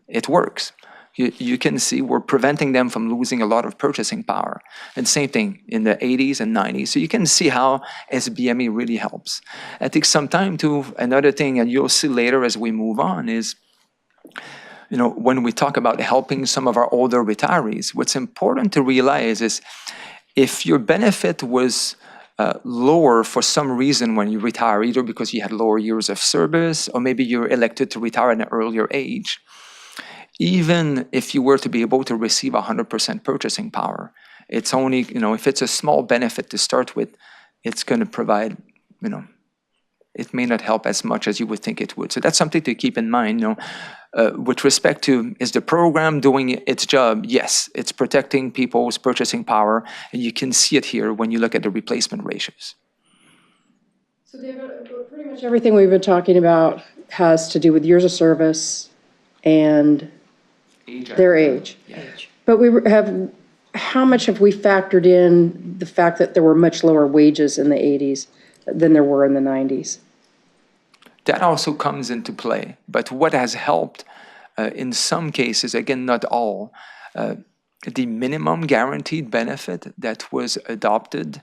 Speaker 4: it works. You can see we're preventing them from losing a lot of purchasing power. And same thing in the 80s and 90s. So you can see how SBME really helps. I think sometime too, another thing, and you'll see later as we move on, is when we talk about helping some of our older retirees, what's important to realize is if your benefit was lower for some reason when you retire, either because you had lower years of service or maybe you're elected to retire at an earlier age, even if you were to be able to receive 100% purchasing power, it's only, if it's a small benefit to start with, it's going to provide, it may not help as much as you would think it would. So that's something to keep in mind. With respect to, is the program doing its job? Yes, it's protecting people's purchasing power, and you can see it here when you look at the replacement ratios.
Speaker 10: So David, pretty much everything we've been talking about has to do with years of service and their age.
Speaker 4: Yeah.
Speaker 10: But how much have we factored in the fact that there were much lower wages in the 80s than there were in the 90s?
Speaker 4: That also comes into play. But what has helped in some cases, again, not all, the minimum guaranteed benefit that was adopted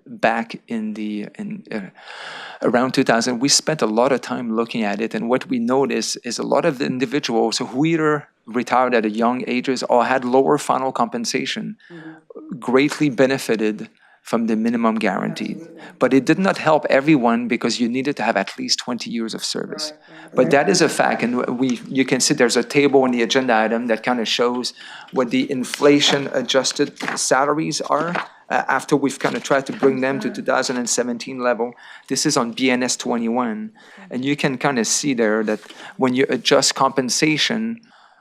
Speaker 4: back around 2000, we spent a lot of time looking at it, and what we noticed is a lot of the individuals who either retired at a young ages or had lower final compensation greatly benefited from the minimum guaranteed. But it did not help everyone because you needed to have at least 20 years of service. But that is a fact, and you can see there's a table in the agenda item that kind of shows what the inflation-adjusted salaries are after we've kind of tried to bring them to 2017 level. This is on BNS 21, and you can kind of see there that when you adjust compensation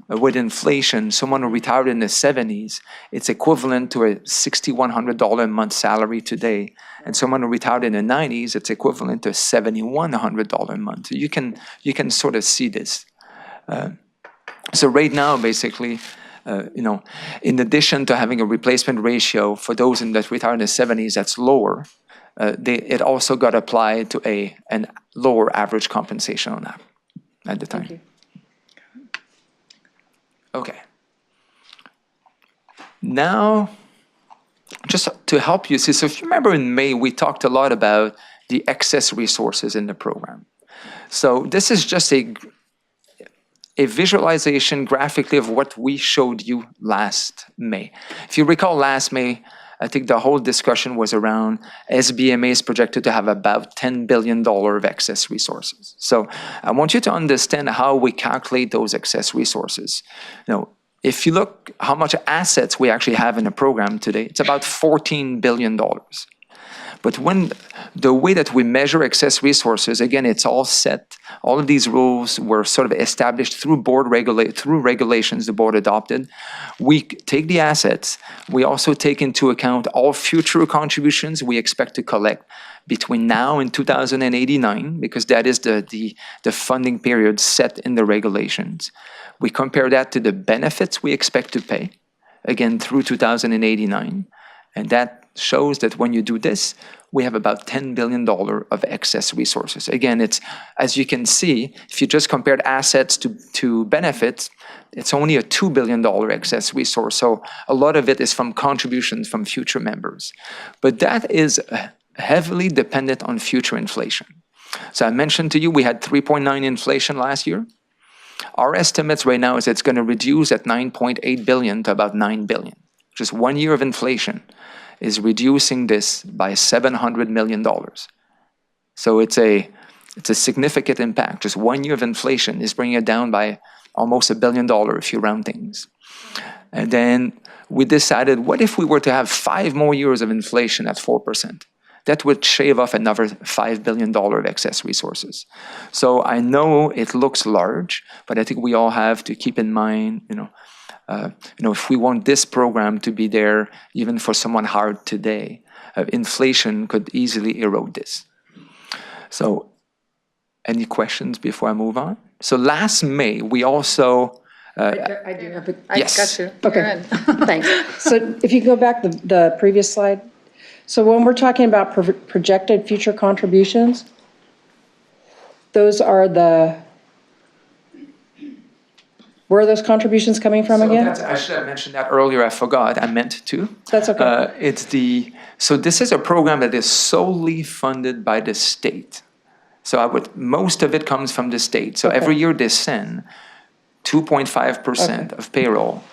Speaker 4: with inflation, someone who retired in the 70s, it's equivalent to a $6,100 a month salary today. And someone who retired in the 90s, it's equivalent to $7,100 a month. So you can sort of see this. So right now, basically, in addition to having a replacement ratio for those that retired in the 70s that's lower, it also got applied to a lower average compensation on that at the time.
Speaker 10: Thank you.
Speaker 4: Okay. Now, just to help you see, so if you remember in May, we talked a lot about the excess resources in the program. So this is just a visualization graphically of what we showed you last May. If you recall last May, I think the whole discussion was around SBMA is projected to have about $10 billion of excess resources. So I want you to understand how we calculate those excess resources. If you look how much assets we actually have in the program today, it's about $14 billion. But when the way that we measure excess resources, again, it's all set. All of these rules were sort of established through through regulations the board adopted. We take the assets. We also take into account all future contributions we expect to collect between now and 2089, because that is the funding period set in the regulations. We compare that to the benefits we expect to pay, again, through 2089. And that shows that when you do this, we have about $10 billion of excess resources. Again, it's, as you can see, if you just compared assets to benefits, it's only a $2 billion excess resource. So a lot of it is from contributions from future members. But that is heavily dependent on future inflation. So I mentioned to you, we had 3.9 inflation last year. Our estimates right now is it's going to reduce at 9.8 billion to about 9 billion. Just 1 year of inflation is reducing this by $700 million. So it's a significant impact. Just 1 year of inflation is bringing it down by almost $1 billion if you round things. And then we decided, what if we were to have 5 more years of inflation at 4%? That would shave off another $5 billion of excess resources. So I know it looks large, but I think we all have to keep in mind, if we want this program to be there, even for someone hired today, inflation could easily erode this. So Any questions before I move on? So last May, we also,
Speaker 10: I do have a,
Speaker 1: I
Speaker 4: Yes.
Speaker 1: got you.
Speaker 10: Okay.
Speaker 1: You're in.
Speaker 10: thanks. So if you go back the previous slide, so when we're talking about projected future contributions, those are where are those contributions coming from again?
Speaker 4: I should have mentioned that earlier, I forgot, I meant to.
Speaker 10: That's okay.
Speaker 4: So this is a program that is solely funded by the state. So most of it comes from the state. So every year they send 2.5% of payroll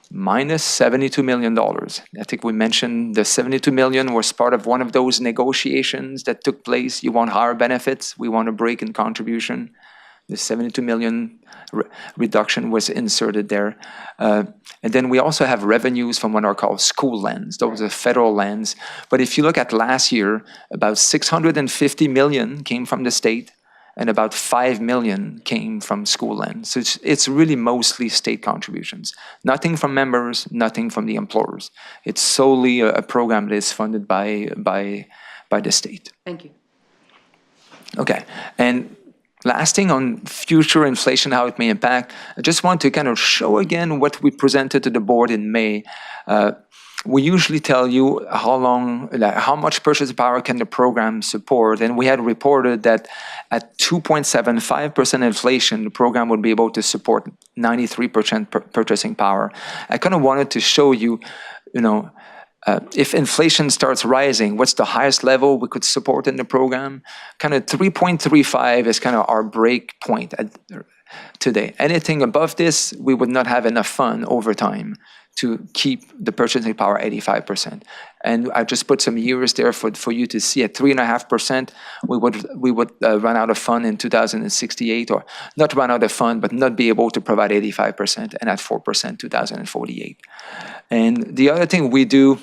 Speaker 4: minus $72 million. I think we mentioned the $72 million was part of one of those negotiations that took place. You want higher benefits, we want a break in contribution. The $72 million reduction was inserted there. And then we also have revenues from what are called school lands. Those are federal lands. But if you look at last year, about $650 million came from the state and about $5 million came from school lands. So it's really mostly state contributions. Nothing from members, nothing from the employers. It's solely a program that is funded by the state.
Speaker 10: Thank you.
Speaker 4: Okay. And last thing on future inflation, how it may impact, I just want to kind of show again what we presented to the board in May. We usually tell you how much purchasing power can the program support, and we had reported that at 2.75% inflation, the program would be able to support 93% purchasing power. I kind of wanted to show you, if inflation starts rising, what's the highest level we could support in the program? Kind of 3.35 is kind of our break point today. Anything above this, we would not have enough fund over time to keep the purchasing power 85%. And I just put some years there for you to see. At 3.5%, we would run out of fund in 2068, or not run out of fund, but not be able to provide 85%, and at 4%, 2048. And the other thing we do,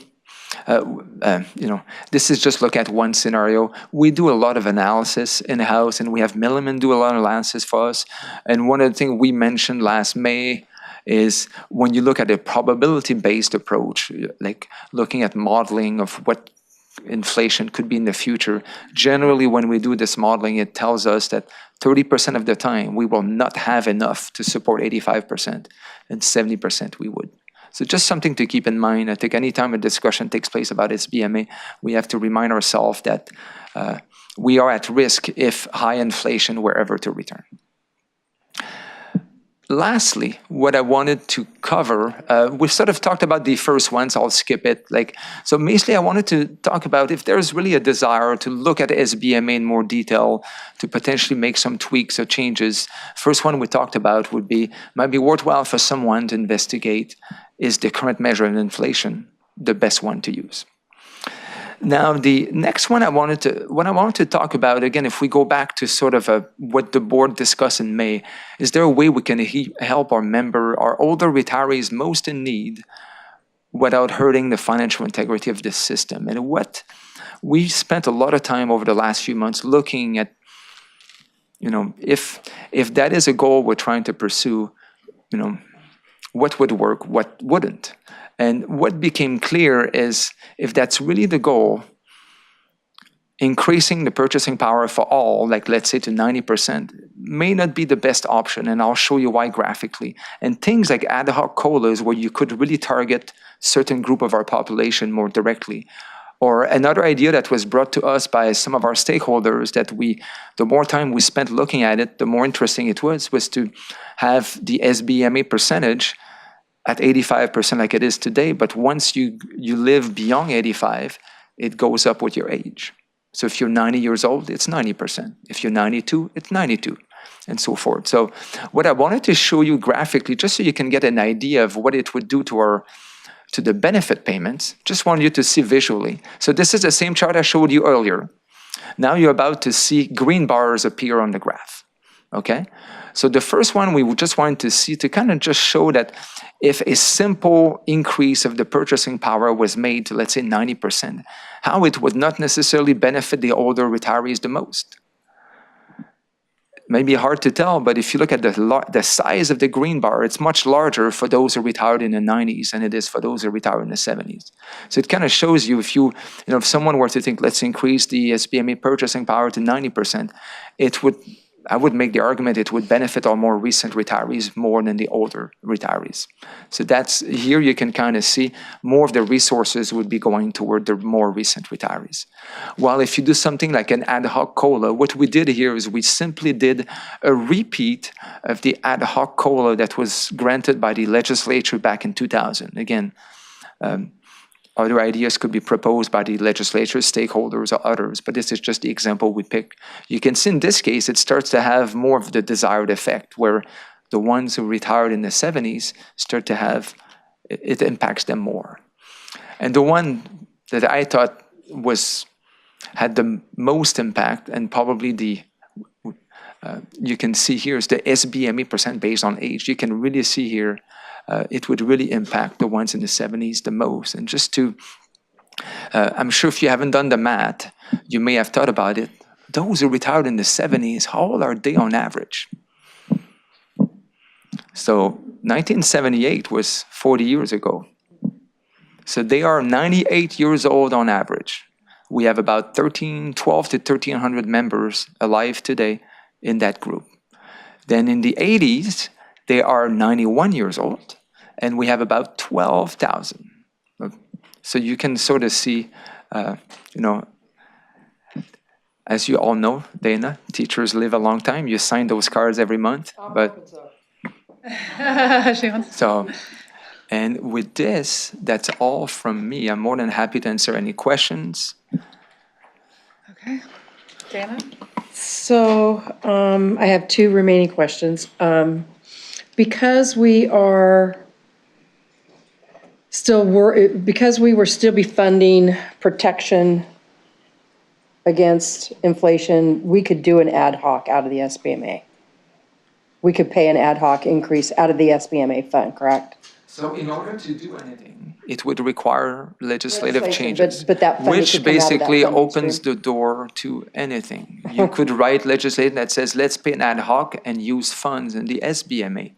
Speaker 4: this is just look at one scenario. We do a lot of analysis in-house, and we have Milliman do a lot of analysis for us. And one of the things we mentioned last May is when you look at a probability-based approach, like looking at modeling of what inflation could be in the future, generally when we do this modeling, it tells us that 30% of the time we will not have enough to support 85%, and 70% we would. So just something to keep in mind. I think anytime a discussion takes place about SBMA, we have to remind ourselves that we are at risk if high inflation were ever to return. Lastly, what I wanted to cover, we sort of talked about the first one, so I'll skip it. So mostly I wanted to talk about if there's really a desire to look at SBMA in more detail, to potentially make some tweaks or changes. First one we talked about might be worthwhile for someone to investigate, is the current measure of inflation the best one to use? Now, the next one I wanted to talk about, again, if we go back to sort of what the board discussed in May, is there a way we can help our older retirees most in need without hurting the financial integrity of the system? And we spent a lot of time over the last few months looking at, if that is a goal we're trying to pursue, what would work, what wouldn't? And what became clear is if that's really the goal, increasing the purchasing power for all, like let's say to 90%, may not be the best option, and I'll show you why graphically. And things like ad hoc COLAs, where you could really target certain group of our population more directly. Or another idea that was brought to us by some of our stakeholders that the more time we spent looking at it, the more interesting it was to have the SBMA percentage at 85% like it is today, but once you live beyond 85, it goes up with your age. So if you're 90 years old, it's 90%. If you're 92, it's 92, and so forth. So what I wanted to show you graphically, just so you can get an idea of what it would do to the benefit payments, just want you to see visually. So this is the same chart I showed you earlier. Now you're about to see green bars appear on the graph, okay? So the first one we just wanted to see to kind of just show that if a simple increase of the purchasing power was made to, let's say, 90%, how it would not necessarily benefit the older retirees the most. It may be hard to tell, but if you look at the size of the green bar, it's much larger for those who retired in the 90s than it is for those who retired in the 70s. So it kind of shows you if someone were to think, let's increase the SBMA purchasing power to 90%, it would I would make the argument it would benefit our more recent retirees more than the older retirees. So that's, here you can kind of see more of the resources would be going toward the more recent retirees. While if you do something like an ad hoc COLA, what we did here is we simply did a repeat of the ad hoc COLA that was granted by the legislature back in 2000. Again, other ideas could be proposed by the legislature, stakeholders, or others, but this is just the example we pick. You can see in this case, it starts to have more of the desired effect, where the ones who retired in the 70s start to have, it impacts them more. And the one that I thought had the most impact, and probably you can see here is the SBME percent based on age. You can really see here it would really impact the ones in the 70s the most. And just to, I'm sure if you haven't done the math, you may have thought about it. Those who retired in the 70s, how old are they on average? So 1978 was 40 years ago. So they are 98 years old on average. We have about 12 to 1,300 members alive today in that group. Then in the 80s, they are 91 years old, and we have about 12,000. So you can sort of see, as you all know, Dana, teachers live a long time. You sign those cards every month. But so, and with this, that's all from me. I'm more than happy to answer any questions.
Speaker 1: Okay. Dana?
Speaker 10: So I have two remaining questions. Because we are because we will still be funding protection against inflation, we could do an ad hoc out of the SBMA. We could pay an ad hoc increase out of the SBMA fund, correct?
Speaker 4: So in order to do anything, it would require legislative changes,
Speaker 10: but that funding
Speaker 4: which
Speaker 10: could come out of that
Speaker 4: basically
Speaker 10: funding
Speaker 4: opens the door to anything. You could write legislation that says, let's pay an ad hoc and use funds in the SBMA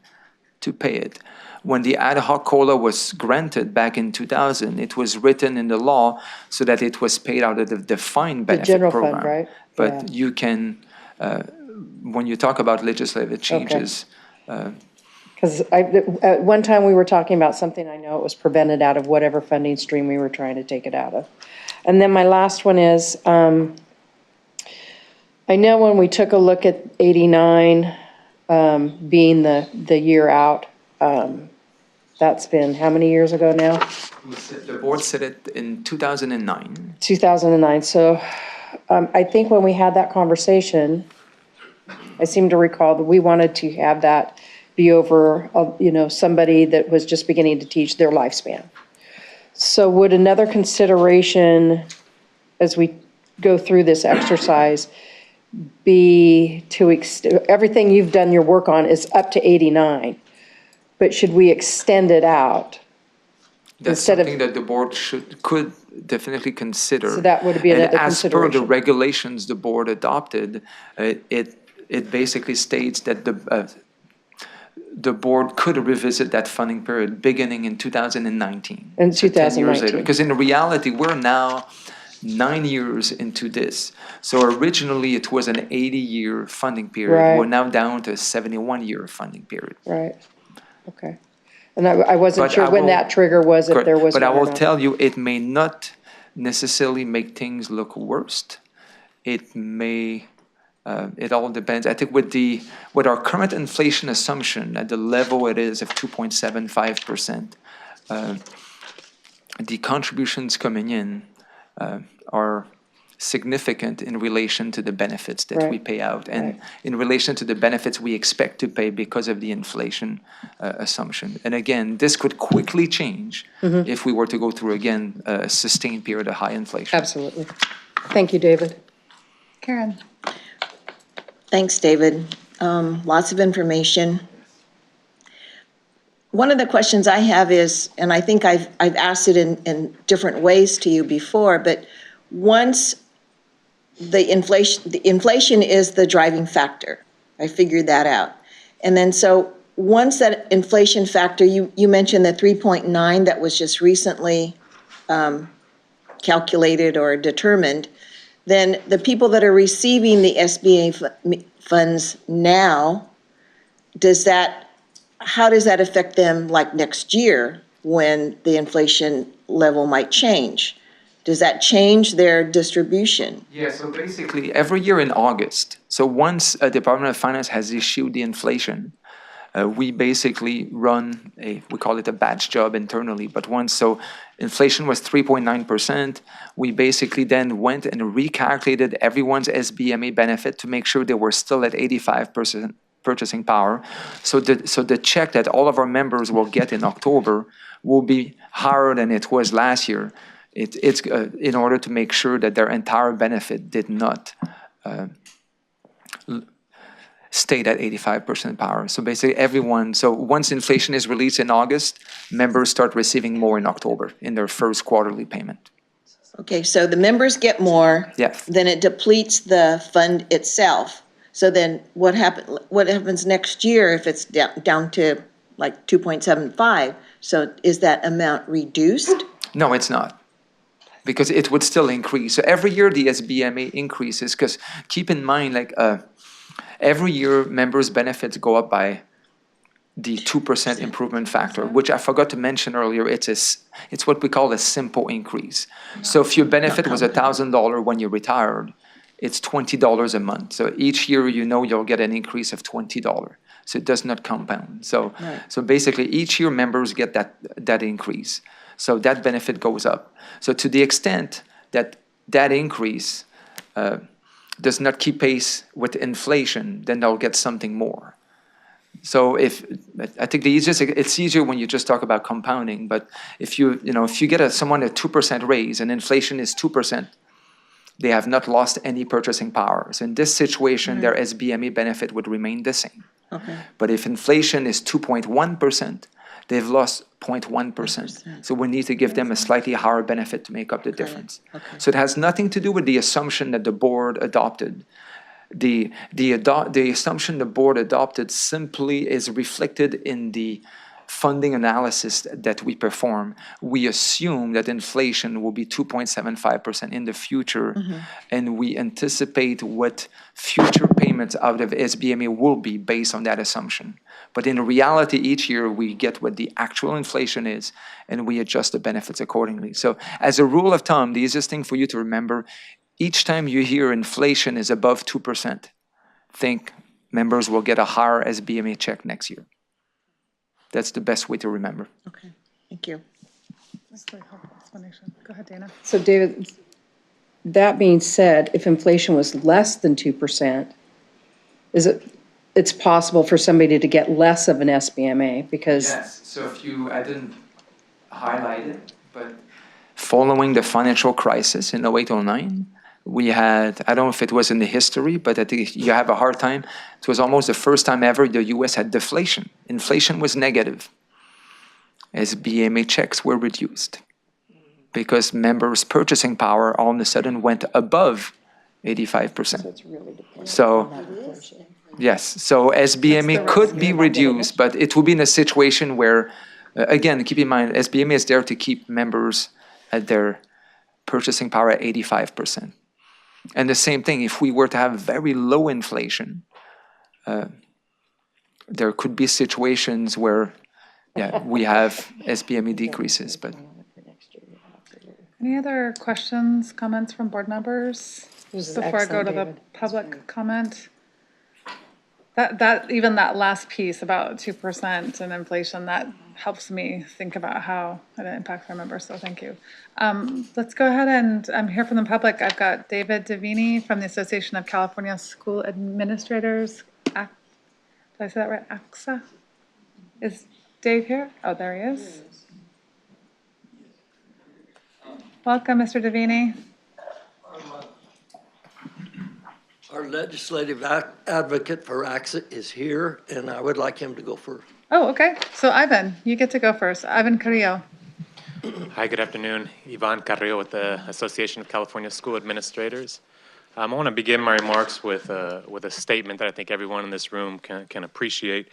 Speaker 4: to pay it. When the ad hoc COLA was granted back in 2000, it was written in the law so that it was paid out of the defined benefit
Speaker 10: general
Speaker 4: program.
Speaker 10: fund, right?
Speaker 4: But
Speaker 10: Yeah.
Speaker 4: you can, when you talk about legislative changes,
Speaker 10: Because at one time we were talking about something, I know it was prevented out of whatever funding stream we were trying to take it out of. And then my last one is, I know when we took a look at 89 being the year out, that's been how many years ago now?
Speaker 4: the board said it in 2009.
Speaker 10: 2009. So I think when we had that conversation, I seem to recall that we wanted to have that be over, somebody that was just beginning to teach their lifespan. So would another consideration, as we go through this exercise, be to everything you've done your work on is up to 89, but should we extend it out?
Speaker 4: That's
Speaker 10: Instead of-
Speaker 4: something that the board could definitely consider.
Speaker 10: So that would be another
Speaker 4: And as per the
Speaker 10: consideration.
Speaker 4: regulations the board adopted, it basically states that the board could revisit that funding period beginning in 2019.
Speaker 10: In
Speaker 4: So 10 years
Speaker 10: 2019.
Speaker 4: later. Because in reality, we're now 9 years into this. So originally it was an 80-year funding period.
Speaker 10: Right.
Speaker 4: We're now down to a 71-year funding period.
Speaker 10: Right, okay. And I wasn't
Speaker 4: But
Speaker 10: sure
Speaker 4: I
Speaker 10: when
Speaker 4: will-
Speaker 10: that trigger was, if
Speaker 4: Correct.
Speaker 10: there was
Speaker 4: But I
Speaker 10: one or
Speaker 4: will
Speaker 10: not.
Speaker 4: tell you, it may not necessarily make things look worse. It may, it all depends. I think with our current inflation assumption at the level it is of 2.75%, the contributions coming in are significant in relation to the benefits that we
Speaker 10: Right.
Speaker 4: pay out, and
Speaker 10: Right.
Speaker 4: in relation to the benefits we expect to pay because of the inflation assumption. And again, this could quickly change if we were to go through, again, a sustained period of high inflation.
Speaker 10: Absolutely. Thank you, David.
Speaker 1: Karen?
Speaker 3: Thanks, David. Lots of information. One of the questions I have is, and I think I've asked it in different ways to you before, but once the inflation is the driving factor. I figured that out. And then so once that inflation factor, you mentioned the 3.9 that was just recently calculated or determined, then the people that are receiving the SBA funds now, how does that affect them like next year when the inflation level might change? Does that change their distribution?
Speaker 4: Yeah, so basically, every year in August, so once a Department of Finance has issued the inflation, we basically run we call it a batch job internally, but so inflation was 3.9%, we basically then went and recalculated everyone's SBMA benefit to make sure they were still at 85% purchasing power. So the check that all of our members will get in October will be higher than it was last year. It's in order to make sure that their entire benefit did not stayed at 85% power. So basically once inflation is released in August, members start receiving more in October in their first quarterly payment.
Speaker 3: Okay, so the members get more.
Speaker 4: Yes.
Speaker 3: Then it depletes the fund itself. So then what happens next year if it's down to like 2.75? So is that amount reduced?
Speaker 4: No, it's not. Because it would still increase. So every year the SBMA increases, because keep in mind, every year members' benefits go up by the 2% improvement factor, which I forgot to mention earlier. It's what we call a simple increase. So if your benefit was $1,000 when you retired, it's $20 a month. So each year you'll get an increase of $20. So it does not compound. So basically each year members get that increase. So that benefit goes up. So to the extent that increase does not keep pace with inflation, then they'll get something more. So I think it's easier when you just talk about compounding, but if you get someone a 2% raise and inflation is 2%, they have not lost any purchasing power. So in this situation, their SBMA benefit would remain the same.
Speaker 3: Okay.
Speaker 4: But if inflation is 2.1%, they've lost 0.1%. So we need to give them a slightly higher benefit to make up the difference.
Speaker 3: Okay.
Speaker 4: So it has nothing to do with the assumption that the board adopted. The assumption the board adopted simply is reflected in the funding analysis that we perform. We assume that inflation will be 2.75% in the future, and we anticipate what future payments out of SBMA will be based on that assumption. But in reality, each year we get what the actual inflation is, and we adjust the benefits accordingly. So as a rule of thumb, the easiest thing for you to remember, each time you hear inflation is above 2%, think members will get a higher SBMA check next year. That's the best way to remember.
Speaker 3: Okay, thank you.
Speaker 1: That's a very helpful explanation. Go ahead, Dana.
Speaker 10: So David, that being said, if inflation was less than 2%, it's possible for somebody to get less of an SBMA because...
Speaker 4: Yes, so I didn't highlight it, but following the financial crisis in 08-09, we had, I don't know if it was in the history, but I think you have a hard time. It was almost the first time ever the US had deflation. Inflation was negative. SBMA checks were reduced because members' purchasing power all of a sudden went above 85%. So, yes, so SBMA could be reduced, but it will be in a situation where, again, keep in mind, SBMA is there to keep members at their purchasing power at 85%. And the same thing, if we were to have very low inflation, there could be situations where, we have SBME decreases. But
Speaker 1: Any other questions, comments from board members before I go to the public comment? Even that last piece about 2% and inflation, that helps me think about how it impacts our members, so thank you. Let's go ahead and hear from the public. I've got David Davini from the Association of California School Administrators. Did I say that right? AXA? Is Dave here? Oh, there he is. Welcome, Mr. Davini.
Speaker 11: Our legislative advocate for AXA is here, and I would like him to go first.
Speaker 1: Oh, okay. So Ivan, you get to go first. Ivan Carrillo.
Speaker 12: Hi, good afternoon. Ivan Carrillo with the Association of California School Administrators. I want to begin my remarks with a statement that I think everyone in this room can appreciate.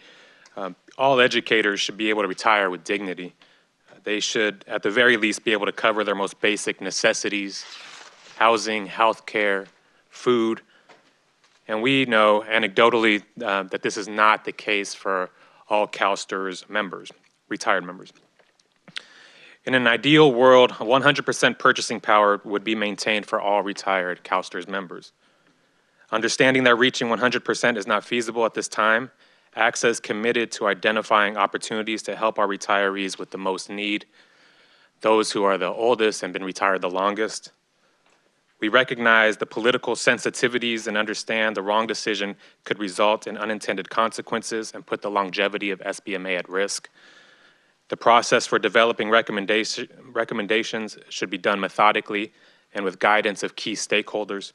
Speaker 12: All educators should be able to retire with dignity. They should, at the very least, be able to cover their most basic necessities housing, healthcare, food. And we know anecdotally that this is not the case for all CalSTRS members, retired members. In an ideal world, 100% purchasing power would be maintained for all retired CalSTRS members. Understanding that reaching 100% is not feasible at this time, AXA is committed to identifying opportunities to help our retirees with the most need, those who are the oldest and been retired the longest. We recognize the political sensitivities and understand the wrong decision could result in unintended consequences and put the longevity of SBMA at risk. The process for developing recommendations should be done methodically and with guidance of key stakeholders.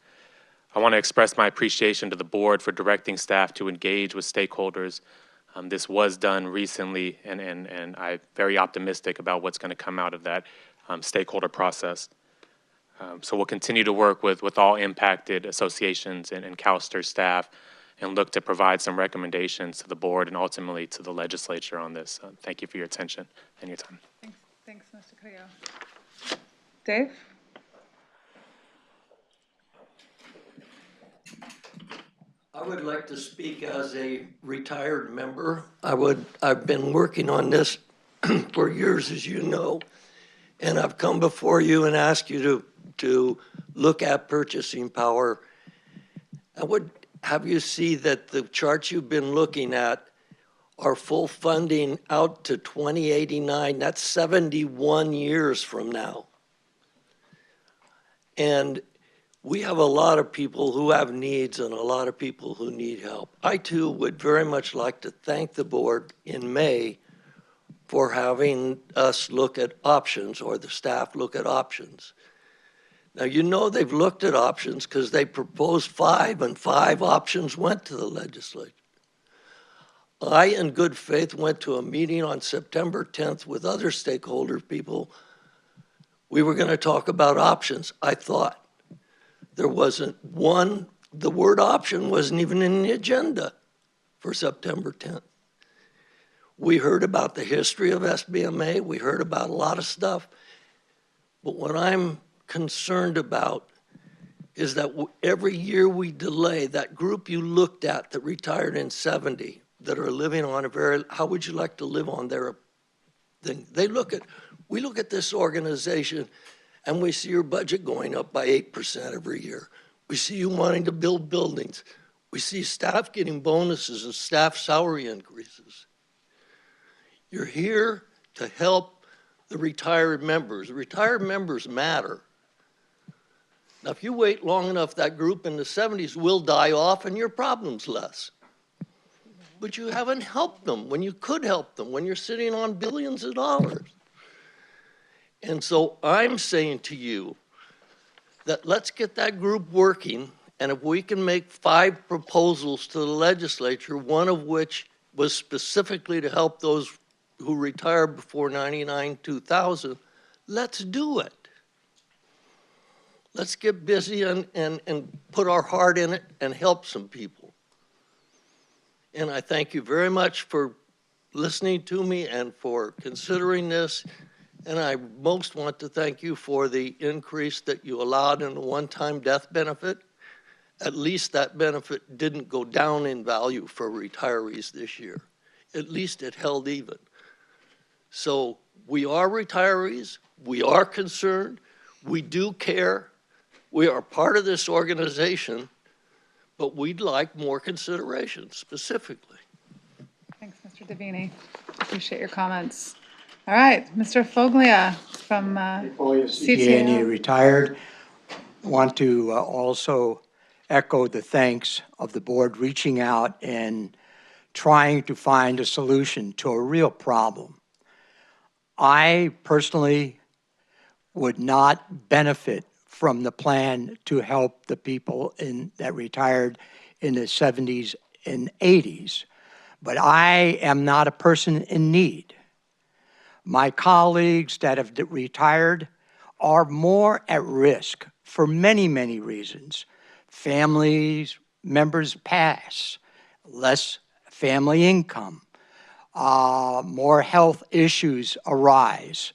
Speaker 12: I want to express my appreciation to the board for directing staff to engage with stakeholders. This was done recently, and I'm very optimistic about what's going to come out of that stakeholder process. So we'll continue to work with all impacted associations and CalSTRS staff and look to provide some recommendations to the board and ultimately to the legislature on this. Thank you for your attention and your time.
Speaker 1: Thanks, Mr. Carrillo. Dave?
Speaker 11: I would like to speak as a retired member. I've been working on this for years, as you know, and I've come before you and asked you to look at purchasing power. I would have you see that the charts you've been looking at are full funding out to 2089. That's 71 years from now. And we have a lot of people who have needs and a lot of people who need help. I, too, would very much like to thank the board in May for having us look at options, or the staff look at options. Now, you know they've looked at options because they proposed 5, and 5 options went to the legislature. I, in good faith, went to a meeting on September 10th with other stakeholder people. We were going to talk about options. I thought there wasn't one, the word option wasn't even in the agenda for September 10th. We heard about the history of SBMA. We heard about a lot of stuff. But what I'm concerned about is that every year we delay, that group you looked at that retired in 70, that are living on a very, how would you like to live on their thing? We look at this organization and we see your budget going up by 8% every year. We see you wanting to build buildings. We see staff getting bonuses and staff salary increases. You're here to help the retired members. The retired members matter. Now, if you wait long enough, that group in the 70s will die off and your problem's less. But you haven't helped them when you could help them, when you're sitting on billions of dollars. And so I'm saying to you that let's get that group working, and if we can make 5 proposals to the legislature, one of which was specifically to help those who retired before 99, 2000, let's do it. Let's get busy and put our heart in it and help some people. And I thank you very much for listening to me and for considering this. And I most want to thank you for the increase that you allowed in the one-time death benefit. At least that benefit didn't go down in value for retirees this year. At least it held even. So we are retirees, we are concerned, we do care, we are part of this organization, but we'd like more consideration specifically.
Speaker 1: Thanks, Mr. Davini. Appreciate your comments. All right, Mr. Foglia from CTO.
Speaker 13: Retired. Want to also echo the thanks of the board reaching out and trying to find a solution to a real problem. I personally would not benefit from the plan to help the people that retired in the 70s and 80s, but I am not a person in need. My colleagues that have retired are more at risk for many, many reasons. Families, members pass, less family income, more health issues arise.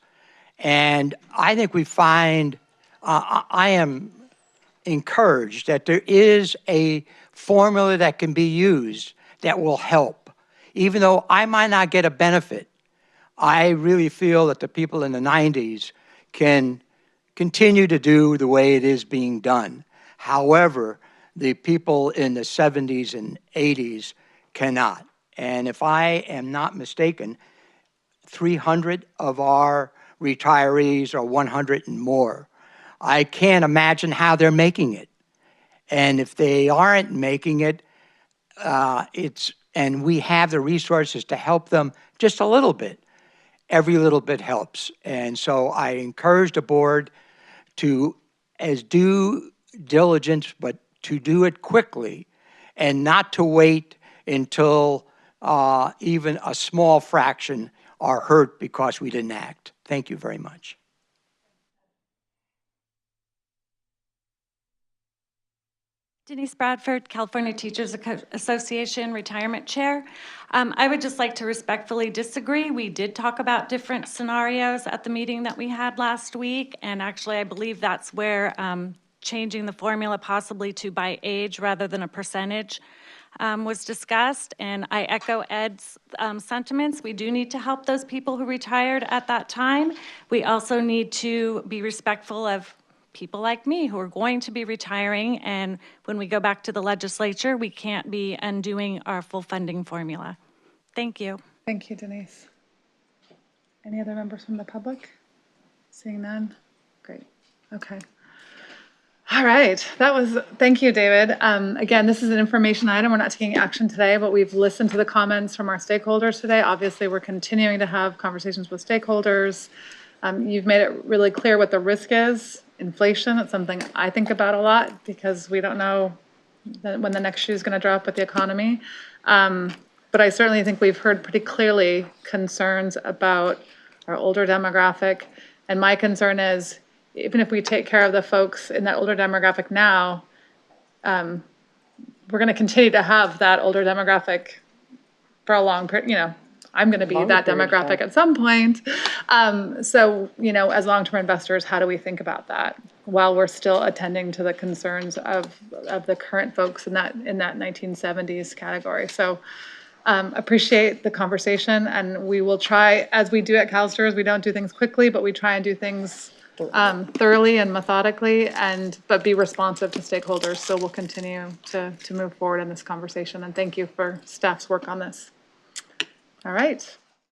Speaker 13: And I think we find, I am encourage that there is a formula that can be used that will help. Even though I might not get a benefit, I really feel that the people in the 90s can continue to do the way it is being done. However, the people in the 70s and 80s cannot. And if I am not mistaken, 300 of our retirees are 100 and more. I can't imagine how they're making it. And if they aren't making it, and we have the resources to help them just a little bit, every little bit helps. And so I encourage the board to, as due diligence, but to do it quickly and not to wait until even a small fraction are hurt because we didn't act. Thank you very much.
Speaker 14: Denise Bradford, California Teachers Association Retirement Chair. I would just like to respectfully disagree. We did talk about different scenarios at the meeting that we had last week, and actually I believe that's where changing the formula possibly to by age rather than a percentage was discussed, and I echo Ed's sentiments. We do need to help those people who retired at that time. We also need to be respectful of people like me who are going to be retiring, and when we go back to the legislature, we can't be undoing our full funding formula. Thank you.
Speaker 1: Thank you, Denise. Any other members from the public? Seeing none? Great. Okay. All right. Thank you, David. Again, this is an information item. We're not taking action today, but we've listened to the comments from our stakeholders today. Obviously, we're continuing to have conversations with stakeholders. You've made it really clear what the risk is. Inflation, it's something I think about a lot because we don't know when the next shoe is going to drop with the economy. But I certainly think we've heard pretty clearly concerns about our older demographic. And my concern is, even if we take care of the folks in that older demographic now, we're going to continue to have that older demographic for a long period, I'm going to be that demographic at some point. So, as long-term investors, how do we think about that while we're still attending to the concerns of the current folks in that 1970s category? So appreciate the conversation, and we will try, as we do at CalSTRS, we don't do things quickly, but we try and do things thoroughly and methodically, but be responsive to stakeholders. So we'll continue to move forward in this conversation, and thank you for staff's work on this. All right.